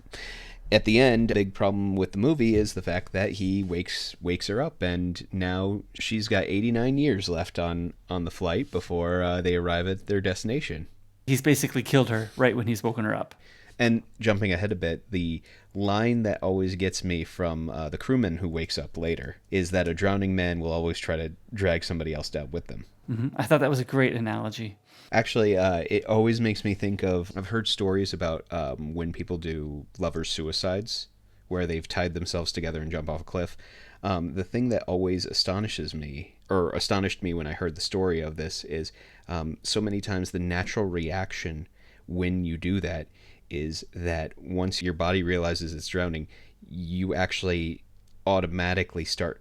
at the end, the big problem with the movie is the fact that he wakes her up, and now she's got 89 years left on the flight before they arrive at their destination. He's basically killed her right when he's woken her up. And jumping ahead a bit, the line that always gets me from the crewman who wakes up later is that a drowning man will always try to drag somebody else down with them. Mm-hmm. I thought that was a great analogy. Actually, it always makes me think of, I've heard stories about when people do lovers' suicides, where they've tied themselves together and jump off a cliff. The thing that always astonished me when I heard the story of this is so many times the natural reaction when you do that is that once your body realizes it's drowning, you actually automatically start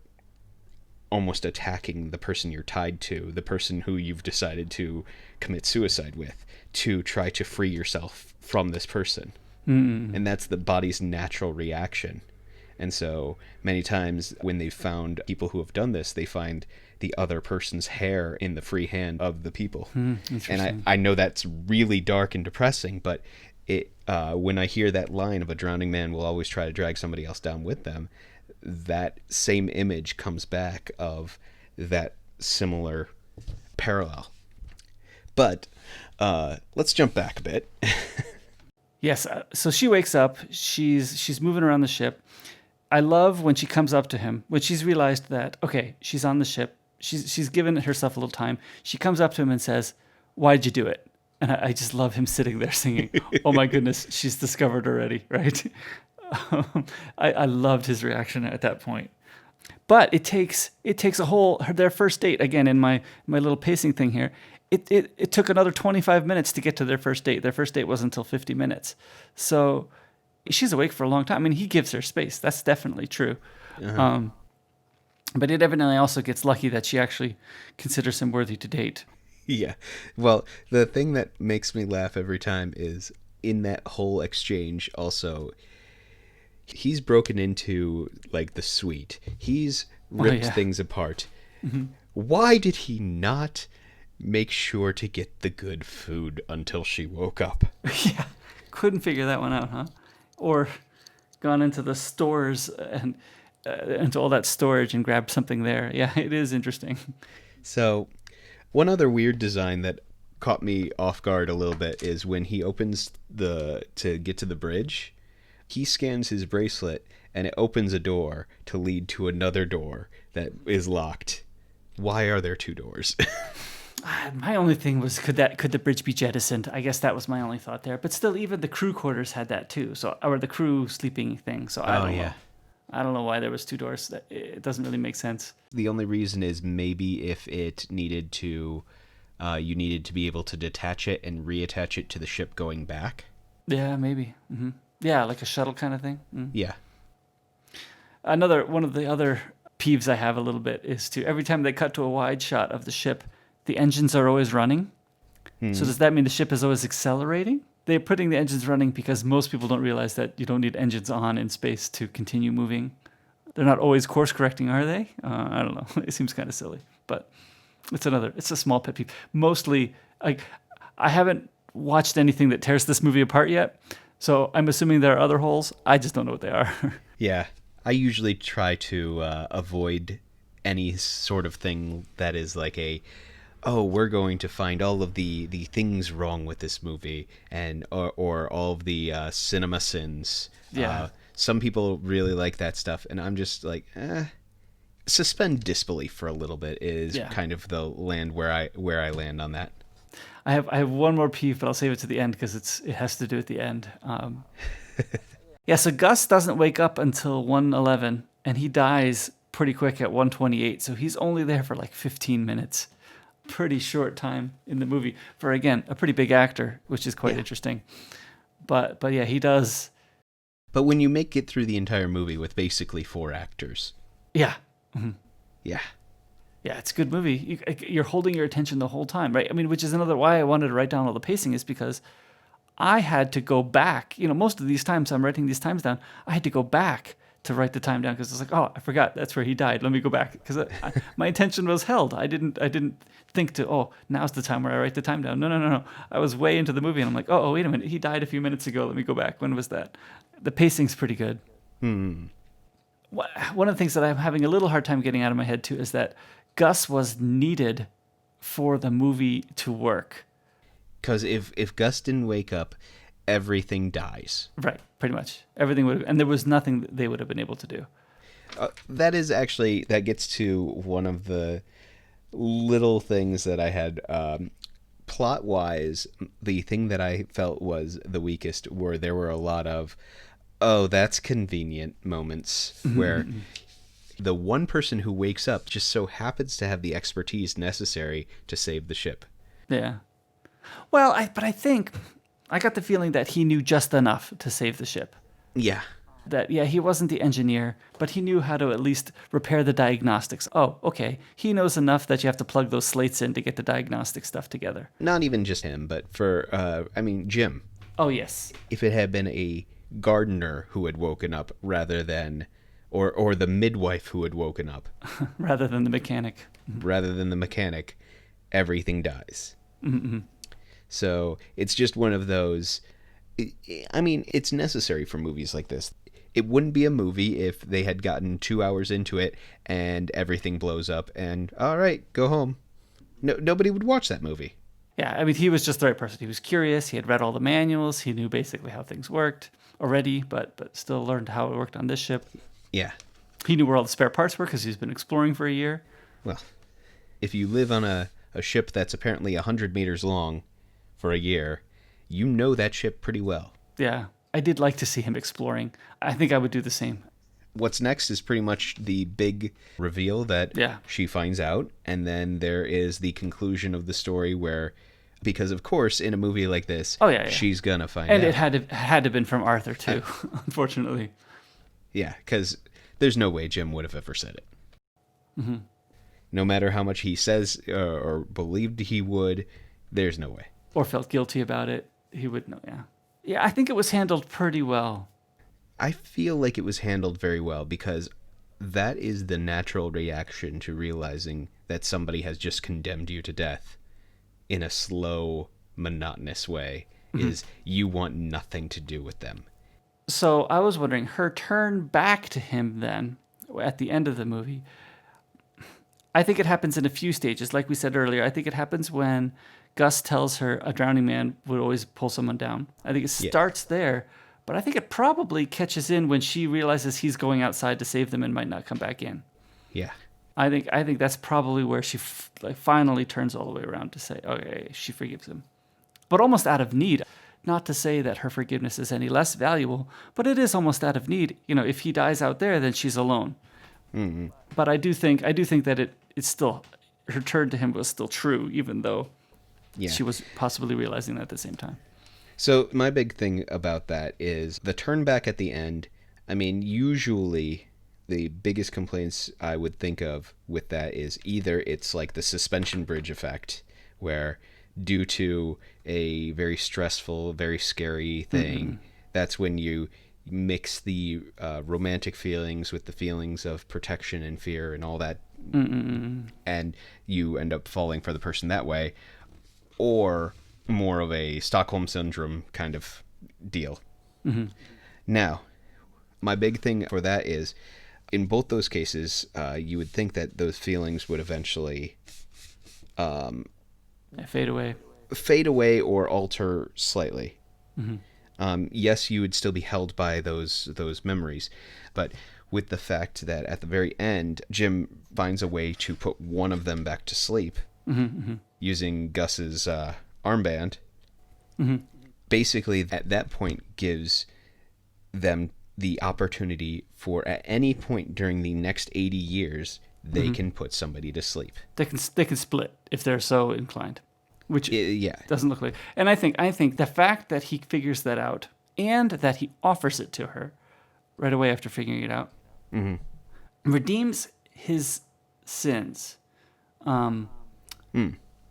almost attacking the person you're tied to, the person who you've decided to commit suicide with, to try to free yourself from this person. Mm. And that's the body's natural reaction. And so many times when they've found people who have done this, they find the other person's hair in the free hand of the people. And I know that's really dark and depressing, but when I hear that line of a drowning man will always try to drag somebody else down with them, that same image comes back of that similar parallel. But let's jump back a bit. Yes, so she wakes up. She's moving around the ship. I love when she comes up to him, when she's realized that, okay, she's on the ship. She's given herself a little time. She comes up to him and says, why'd you do it? And I just love him sitting there singing, oh my goodness, she's discovered already, right? I loved his reaction at that point. But it takes their first date, again, in my little pacing thing here, it took another 25 minutes to get to their first date. Their first date wasn't until 50 minutes. So she's awake for a long time. I mean, he gives her space. That's definitely true. Uh-huh. But it evidently also gets lucky that she actually considers him worthy to date. Yeah. Well, the thing that makes me laugh every time is in that whole exchange also, he's broken into like the suite. He's ripped things apart. Mm-hmm. Why did he not make sure to get the good food until she woke up? Yeah. Couldn't figure that one out, huh? Or gone into the stores and into all that storage and grabbed something there. Yeah, it is interesting. So one other weird design that caught me off guard a little bit is when he opens to get to the bridge, he scans his bracelet and it opens a door to lead to another door that is locked. Why are there two doors? My only thing was, could the bridge be jettisoned? I guess that was my only thought there. But still, even the crew quarters had that too. So, or the crew sleeping thing. So I don't know. I don't know why there was two doors. It doesn't really make sense. The only reason is maybe if it needed to, you needed to be able to detach it and reattach it to the ship going back. Yeah, maybe. Mm-hmm. Yeah, like a shuttle kind of thing. Mm. Yeah. One of the other peeves I have a little bit is every time they cut to a wide shot of the ship, the engines are always running. Mm-hmm. So does that mean the ship is always accelerating? They're putting the engines running because most people don't realize that you don't need engines on in space to continue moving. They're not always course correcting, are they? I don't know. It seems kind of silly, but it's a small pet peeve. Mostly, like, I haven't watched anything that tears this movie apart yet, so I'm assuming there are other holes. I just don't know what they are. Yeah, I usually try to avoid any sort of thing that is like oh, we're going to find all of the things wrong with this movie, and or all of the cinema sins. Yeah. Some people really like that stuff, and I'm just like, suspend disbelief for a little bit is kind of the land where I land on that. I have one more peeve, but I'll save it to the end because it has to do at the end. Yeah, so Gus doesn't wake up until 1:11, and he dies pretty quick at 1:28. So he's only there for like 15 minutes. Pretty short time in the movie for, again, a pretty big actor, which is quite interesting. But yeah, he does. But when you make it through the entire movie with basically 4 actors. Yeah. Mm-hmm. Yeah. Yeah, it's a good movie. You're holding your attention the whole time, right? I mean, which is another why I wanted to write down all the pacing, is because I had to go back. Most of these times I'm writing these times down, I had to go back to write the time down because it's like, oh, I forgot that's where he died. Let me go back, because my attention was held. I didn't think to, oh, now's the time where I write the time down. No. I was way into the movie, and I'm like, oh, wait a minute, he died a few minutes ago. Let me go back. When was that? The pacing's pretty good. One of the things that I'm having a little hard time getting out of my head too is that Gus was needed for the movie to work. Because if Gus didn't wake up, everything dies. Right, pretty much. Everything would have, and there was nothing that they would have been able to do. That gets to one of the little things that I had. Plot-wise, the thing that I felt was the weakest were there were a lot of, oh, that's convenient moments where the one person who wakes up just so happens to have the expertise necessary to save the ship. Yeah. Well, I think I got the feeling that he knew just enough to save the ship. Yeah. That, he wasn't the engineer, but he knew how to at least repair the diagnostics. Oh, okay. He knows enough that you have to plug those slates in to get the diagnostic stuff together. Not even just him, but for, Jim. Oh, yes. If it had been a gardener who had woken up rather than, or the midwife who had woken up. Rather than the mechanic. Rather than the mechanic, everything dies. Mm-hmm. So it's just one of those, it's necessary for movies like this. It wouldn't be a movie if they had gotten 2 hours into it and everything blows up and, all right, go home. Nobody would watch that movie. Yeah, he was just the right person. He was curious. He had read all the manuals. He knew basically how things worked already, but still learned how it worked on this ship. Yeah. He knew where all the spare parts were because he's been exploring for a year. Well, if you live on a ship that's apparently 100 meters long for a year, you know that ship pretty well. Yeah. I did like to see him exploring. I think I would do the same. What's next is pretty much the big reveal that she finds out. And then there is the conclusion of the story where, because of course, in a movie like this, she's going to find out. And it had to have been from Arthur too, unfortunately. Yeah, because there's no way Jim would have ever said it. Mm-hmm. No matter how much he says or believed he would, there's no way. Or felt guilty about it, he would know, Yeah, I think it was handled pretty well. I feel like it was handled very well because that is the natural reaction to realizing that somebody has just condemned you to death in a slow, monotonous way, is you want nothing to do with them. So I was wondering, her turn back to him then, at the end of the movie, I think it happens in a few stages. Like we said earlier, I think it happens when Gus tells her a drowning man would always pull someone down. I think it starts there, but I think it probably catches in when she realizes he's going outside to save them and might not come back in. Yeah. I think that's probably where she finally turns all the way around to say, okay, she forgives him. But almost out of need. Not to say that her forgiveness is any less valuable, but it is almost out of need. If he dies out there, then she's alone. Mm-hmm. But I do think that it's still, her turn to him was still true, even though she was possibly realizing that at the same time. So my big thing about that is the turn back at the end. Usually the biggest complaints I would think of with that is either it's like the suspension bridge effect, where due to a very stressful, very scary thing, that's when you mix the romantic feelings with the feelings of protection and fear and all that, and you end up falling for the person that way, or more of a Stockholm Syndrome kind of deal. Now, my big thing for that is, in both those cases, you would think that those feelings would eventually fade away or alter slightly. Yes, you would still be held by those memories, but with the fact that at the very end, Jim finds a way to put one of them back to sleep using Gus's armband, basically at that point gives them the opportunity for, at any point during the next 80 years, they can put somebody to sleep. They can split if they're so inclined, which yeah, doesn't look like. And I think the fact that he figures that out and that he offers it to her right away after figuring it out redeems his sins.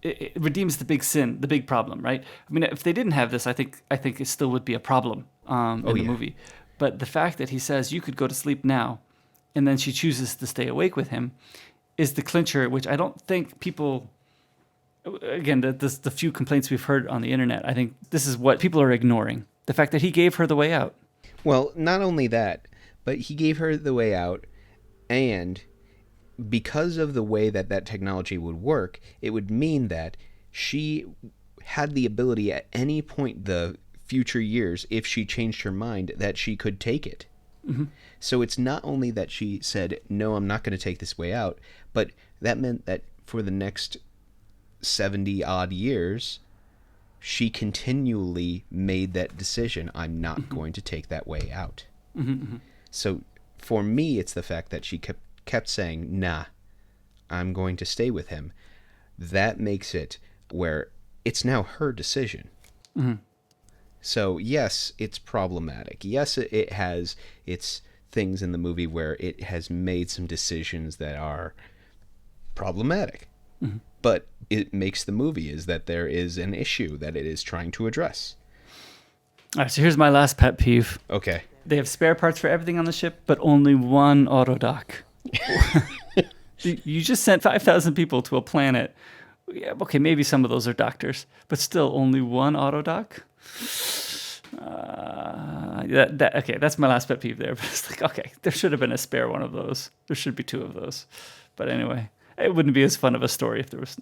It redeems the big sin, the big problem, right? I mean, if they didn't have this, I think it still would be a problem in the movie. But the fact that he says you could go to sleep now, and then she chooses to stay awake with him, is the clincher, which I don't think people. Again, the few complaints we've heard on the internet, I think this is what people are ignoring: the fact that he gave her the way out. Well, not only that, but he gave her the way out, and because of the way that technology would work, it would mean that she had the ability at any point the future years, if she changed her mind, that she could take it. So it's not only that she said, no, I'm not going to take this way out, but that meant that for the next 70 odd years, she continually made that decision. I'm not going to take that way out. So for me, it's the fact that she kept saying, nah, I'm going to stay with him. That makes it where it's now her decision. So yes, it's problematic. Yes, it has its things in the movie where it has made some decisions that are problematic. But it makes the movie is that there is an issue that it is trying to address. All right, so here's my last pet peeve. Okay. They have spare parts for everything on the ship, but only one autodock. You just sent 5,000 people to a planet. Yeah, okay, maybe some of those are doctors, but still only one autodock? Okay, that's my last pet peeve there. But it's like, okay, there should have been a spare one of those. There should be two of those. But anyway, it wouldn't be as fun of a story if there was...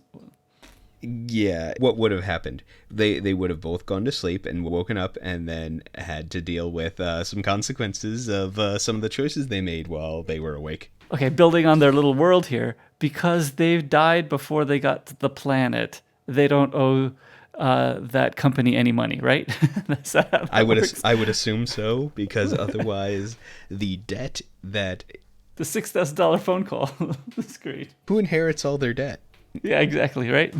Yeah, what would have happened? They would have both gone to sleep and woken up and then had to deal with some consequences of some of the choices they made while they were awake. Okay, building on their little world here, because they've died before they got to the planet, they don't owe that company any money, right? That's how that I would assume so, because otherwise the debt that... The $6,000 phone call. That's great. Who inherits all their debt? Yeah, exactly, right?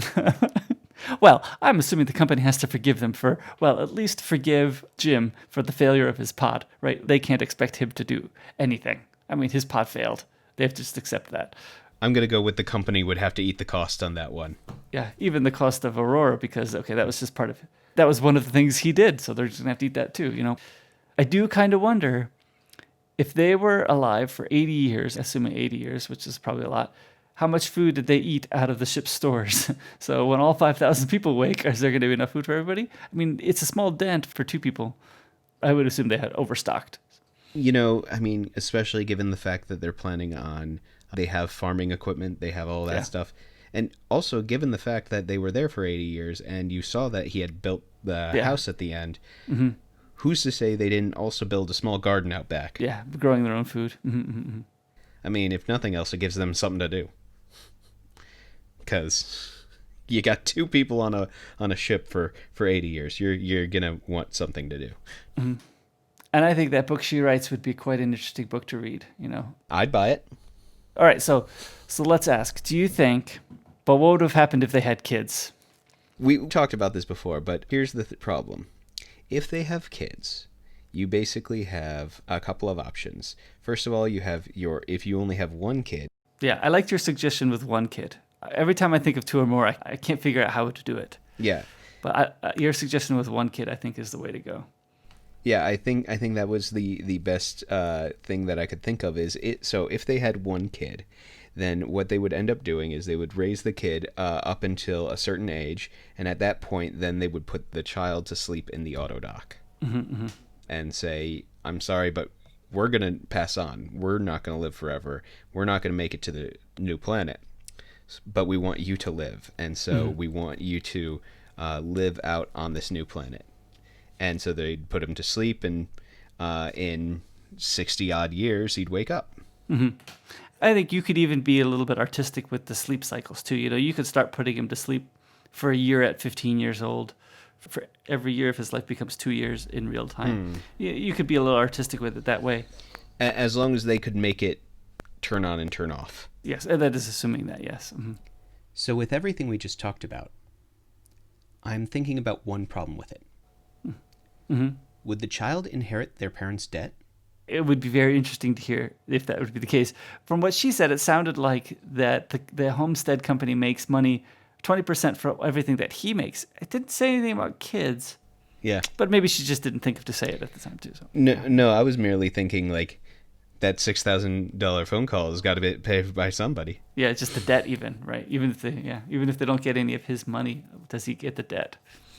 Well, I'm assuming the company has to forgive them at least forgive Jim for the failure of his pod, right? They can't expect him to do anything. I mean, his pod failed. They have to just accept that. I'm going to go with the company would have to eat the cost on that one. Yeah, even the cost of Aurora, because, okay, that was just part of it. That was one of the things he did, so they're just going to have to eat that too, you know? I do kind of wonder if they were alive for 80 years, assuming 80 years, which is probably a lot, how much food did they eat out of the ship's stores? So when all 5,000 people wake, is there going to be enough food for everybody? I mean, it's a small dent for two people. I would assume they had overstocked. You know, I mean, especially given the fact that they're planning on, they have farming equipment, they have all that stuff. And also given the fact that they were there for 80 years and you saw that he had built the house at the end, who's to say they didn't also build a small garden out back? Yeah, growing their own food. I mean, if nothing else, it gives them something to do. Because you got two people on a ship for 80 years. You're going to want something to do. And I think that book she writes would be quite an interesting book to read, you know. I'd buy it. All right, so let's ask, do you think, but what would have happened if they had kids? We talked about this before, but here's the problem. If they have kids, you basically have a couple of options. First of all, you have if you only have one kid. Yeah, I liked your suggestion with one kid. Every time I think of two or more, I can't figure out how to do it. Yeah. But your suggestion with one kid, I think, is the way to go. Yeah, I think that was the best thing that I could think of is it. So if they had one kid, then what they would end up doing is they would raise the kid up until a certain age, and at that point, then they would put the child to sleep in the auto dock and say, "I'm sorry, but we're gonna pass on. We're not gonna live forever. We're not gonna make it to the new planet, but we want you to live, and so we want you to live out on this new planet." And so they'd put him to sleep, and in 60 odd years, he'd wake up. I think you could even be a little bit artistic with the sleep cycles too. You could start putting him to sleep for a year at 15 years old. For every year, if his life becomes 2 years in real time, you could be a little artistic with it that way. As long as they could make it turn on and turn off. Yes, and that is assuming that, yes. So with everything we just talked about, I'm thinking about one problem with it. Would the child inherit their parents' debt? It would be very interesting to hear if that would be the case. From what she said, it sounded like that the homestead company makes money 20% for everything that he makes. It didn't say anything about kids. Yeah. But maybe she just didn't think to say it at the time too. So. No, I was merely thinking like that $6,000 phone call has got to be paid by somebody. Yeah, it's just the debt even, right? Even if they don't get any of his money, does he get the debt?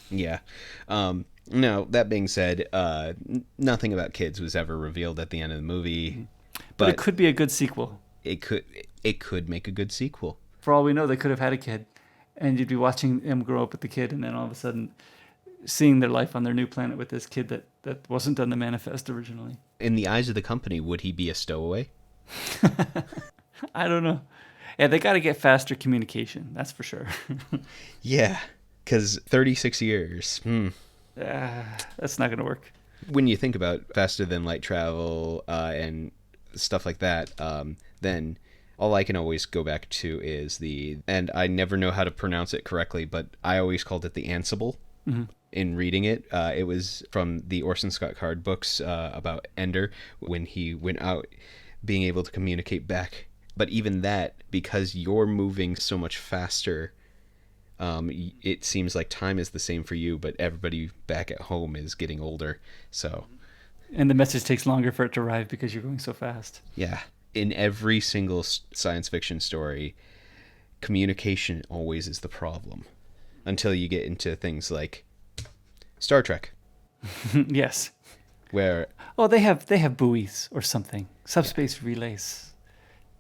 Yeah. No, that being said, nothing about kids was ever revealed at the end of the movie. But it could be a good sequel. It could make a good sequel. For all we know, they could have had a kid, and you'd be watching them grow up with the kid, and then all of a sudden seeing their life on their new planet with this kid that wasn't on the manifest originally. In the eyes of the company, would he be a stowaway? I don't know. Yeah, they got to get faster communication. That's for sure. Yeah, because 36 years. That's not going to work. When you think about faster than light travel and stuff like that, then all I can always go back to is and I never know how to pronounce it correctly, but I always called it the Ansible. In reading it. It was from the Orson Scott Card books about Ender when he went out being able to communicate back. But even that, because you're moving so much faster, it seems like time is the same for you, but everybody back at home is getting older. So, and the message takes longer for it to arrive because you're going so fast. Yeah. In every single science fiction story, communication always is the problem. Until you get into things like Star Trek. Yes. Where they have buoys or something. Subspace relays.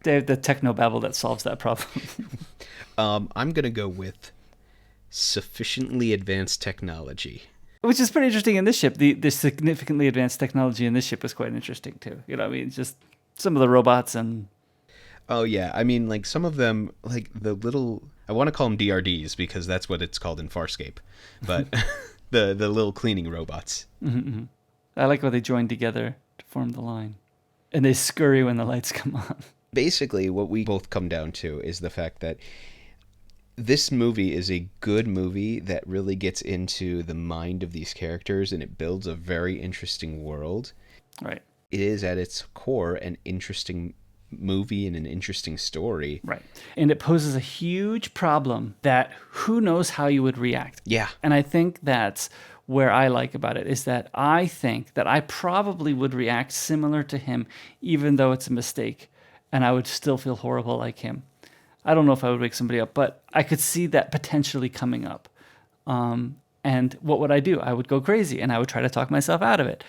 They have the technobabble that solves that problem. I'm going to go with sufficiently advanced technology. Which is pretty interesting in this ship. The significantly advanced technology in this ship was quite interesting too. Just some of the robots and... Oh, yeah. I mean, like, some of them, like, the little... I want to call them DRDs because that's what it's called in Farscape. But the little cleaning robots. Mm-hmm. I like how they join together to form the line. And they scurry when the lights come on. Basically, what we both come down to is the fact that this movie is a good movie that really gets into the mind of these characters, and it builds a very interesting world. Right. It is, at its core, an interesting movie and an interesting story. Right. And it poses a huge problem that who knows how you would react. Yeah. And I think that's where I like about it, is that I think that I probably would react similar to him, even though it's a mistake, and I would still feel horrible like him. I don't know if I would wake somebody up, but I could see that potentially coming up. And what would I do? I would go crazy, and I would try to talk myself out of it.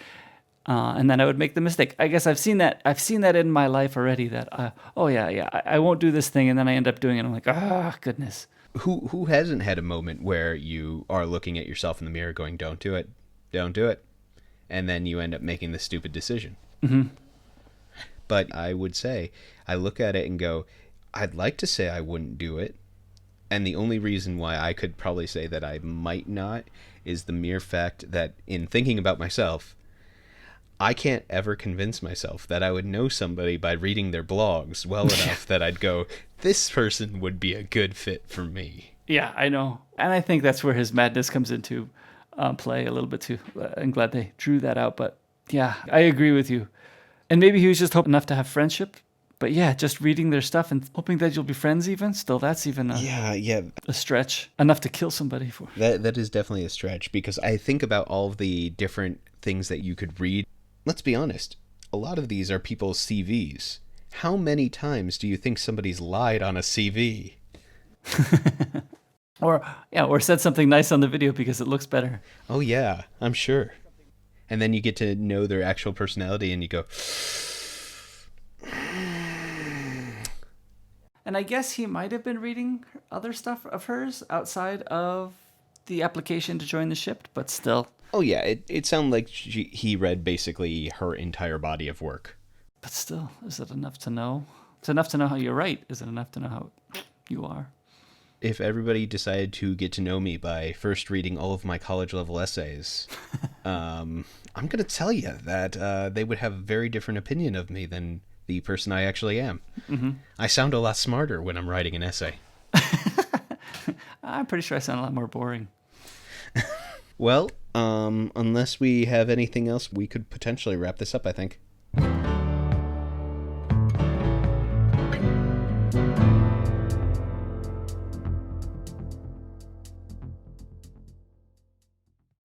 And then I would make the mistake. I guess I've seen that in my life already. That I won't do this thing, and then I end up doing it. I'm like, goodness. Who hasn't had a moment where you are looking at yourself in the mirror, going, "Don't do it, and then you end up making the stupid decision. Mm-hmm. But I would say, I look at it and go, I'd like to say I wouldn't do it, and the only reason why I could probably say that I might not is the mere fact that in thinking about myself, I can't ever convince myself that I would know somebody by reading their blogs well enough that I'd go, this person would be a good fit for me. Yeah, I know. And I think that's where his madness comes into play a little bit too. I'm glad they drew that out. But yeah, I agree with you. And maybe he was just hoping enough to have friendship, But yeah, just reading their stuff and hoping that you'll be friends even, still that's even Yeah. a stretch. Enough to kill somebody for. That is definitely a stretch, because I think about all of the different things that you could read. Let's be honest. A lot of these are people's CVs. How many times do you think somebody's lied on a CV? Or said something nice on the video because it looks better. Oh yeah, I'm sure. And then you get to know their actual personality and you go, And I guess he might have been reading other stuff of hers outside of the application to join the ship, but still. oh yeah, it sounded like he read basically her entire body of work. But still, is it enough to know? It's enough to know how you're right. Is it enough to know how you are? If everybody decided to get to know me by first reading all of my college level essays, I'm going to tell you that they would have a very different opinion of me than the person I actually am. Mm-hmm. I sound a lot smarter when I'm writing an essay. I'm pretty sure I sound a lot more boring. Well, unless we have anything else, we could potentially wrap this up, I think.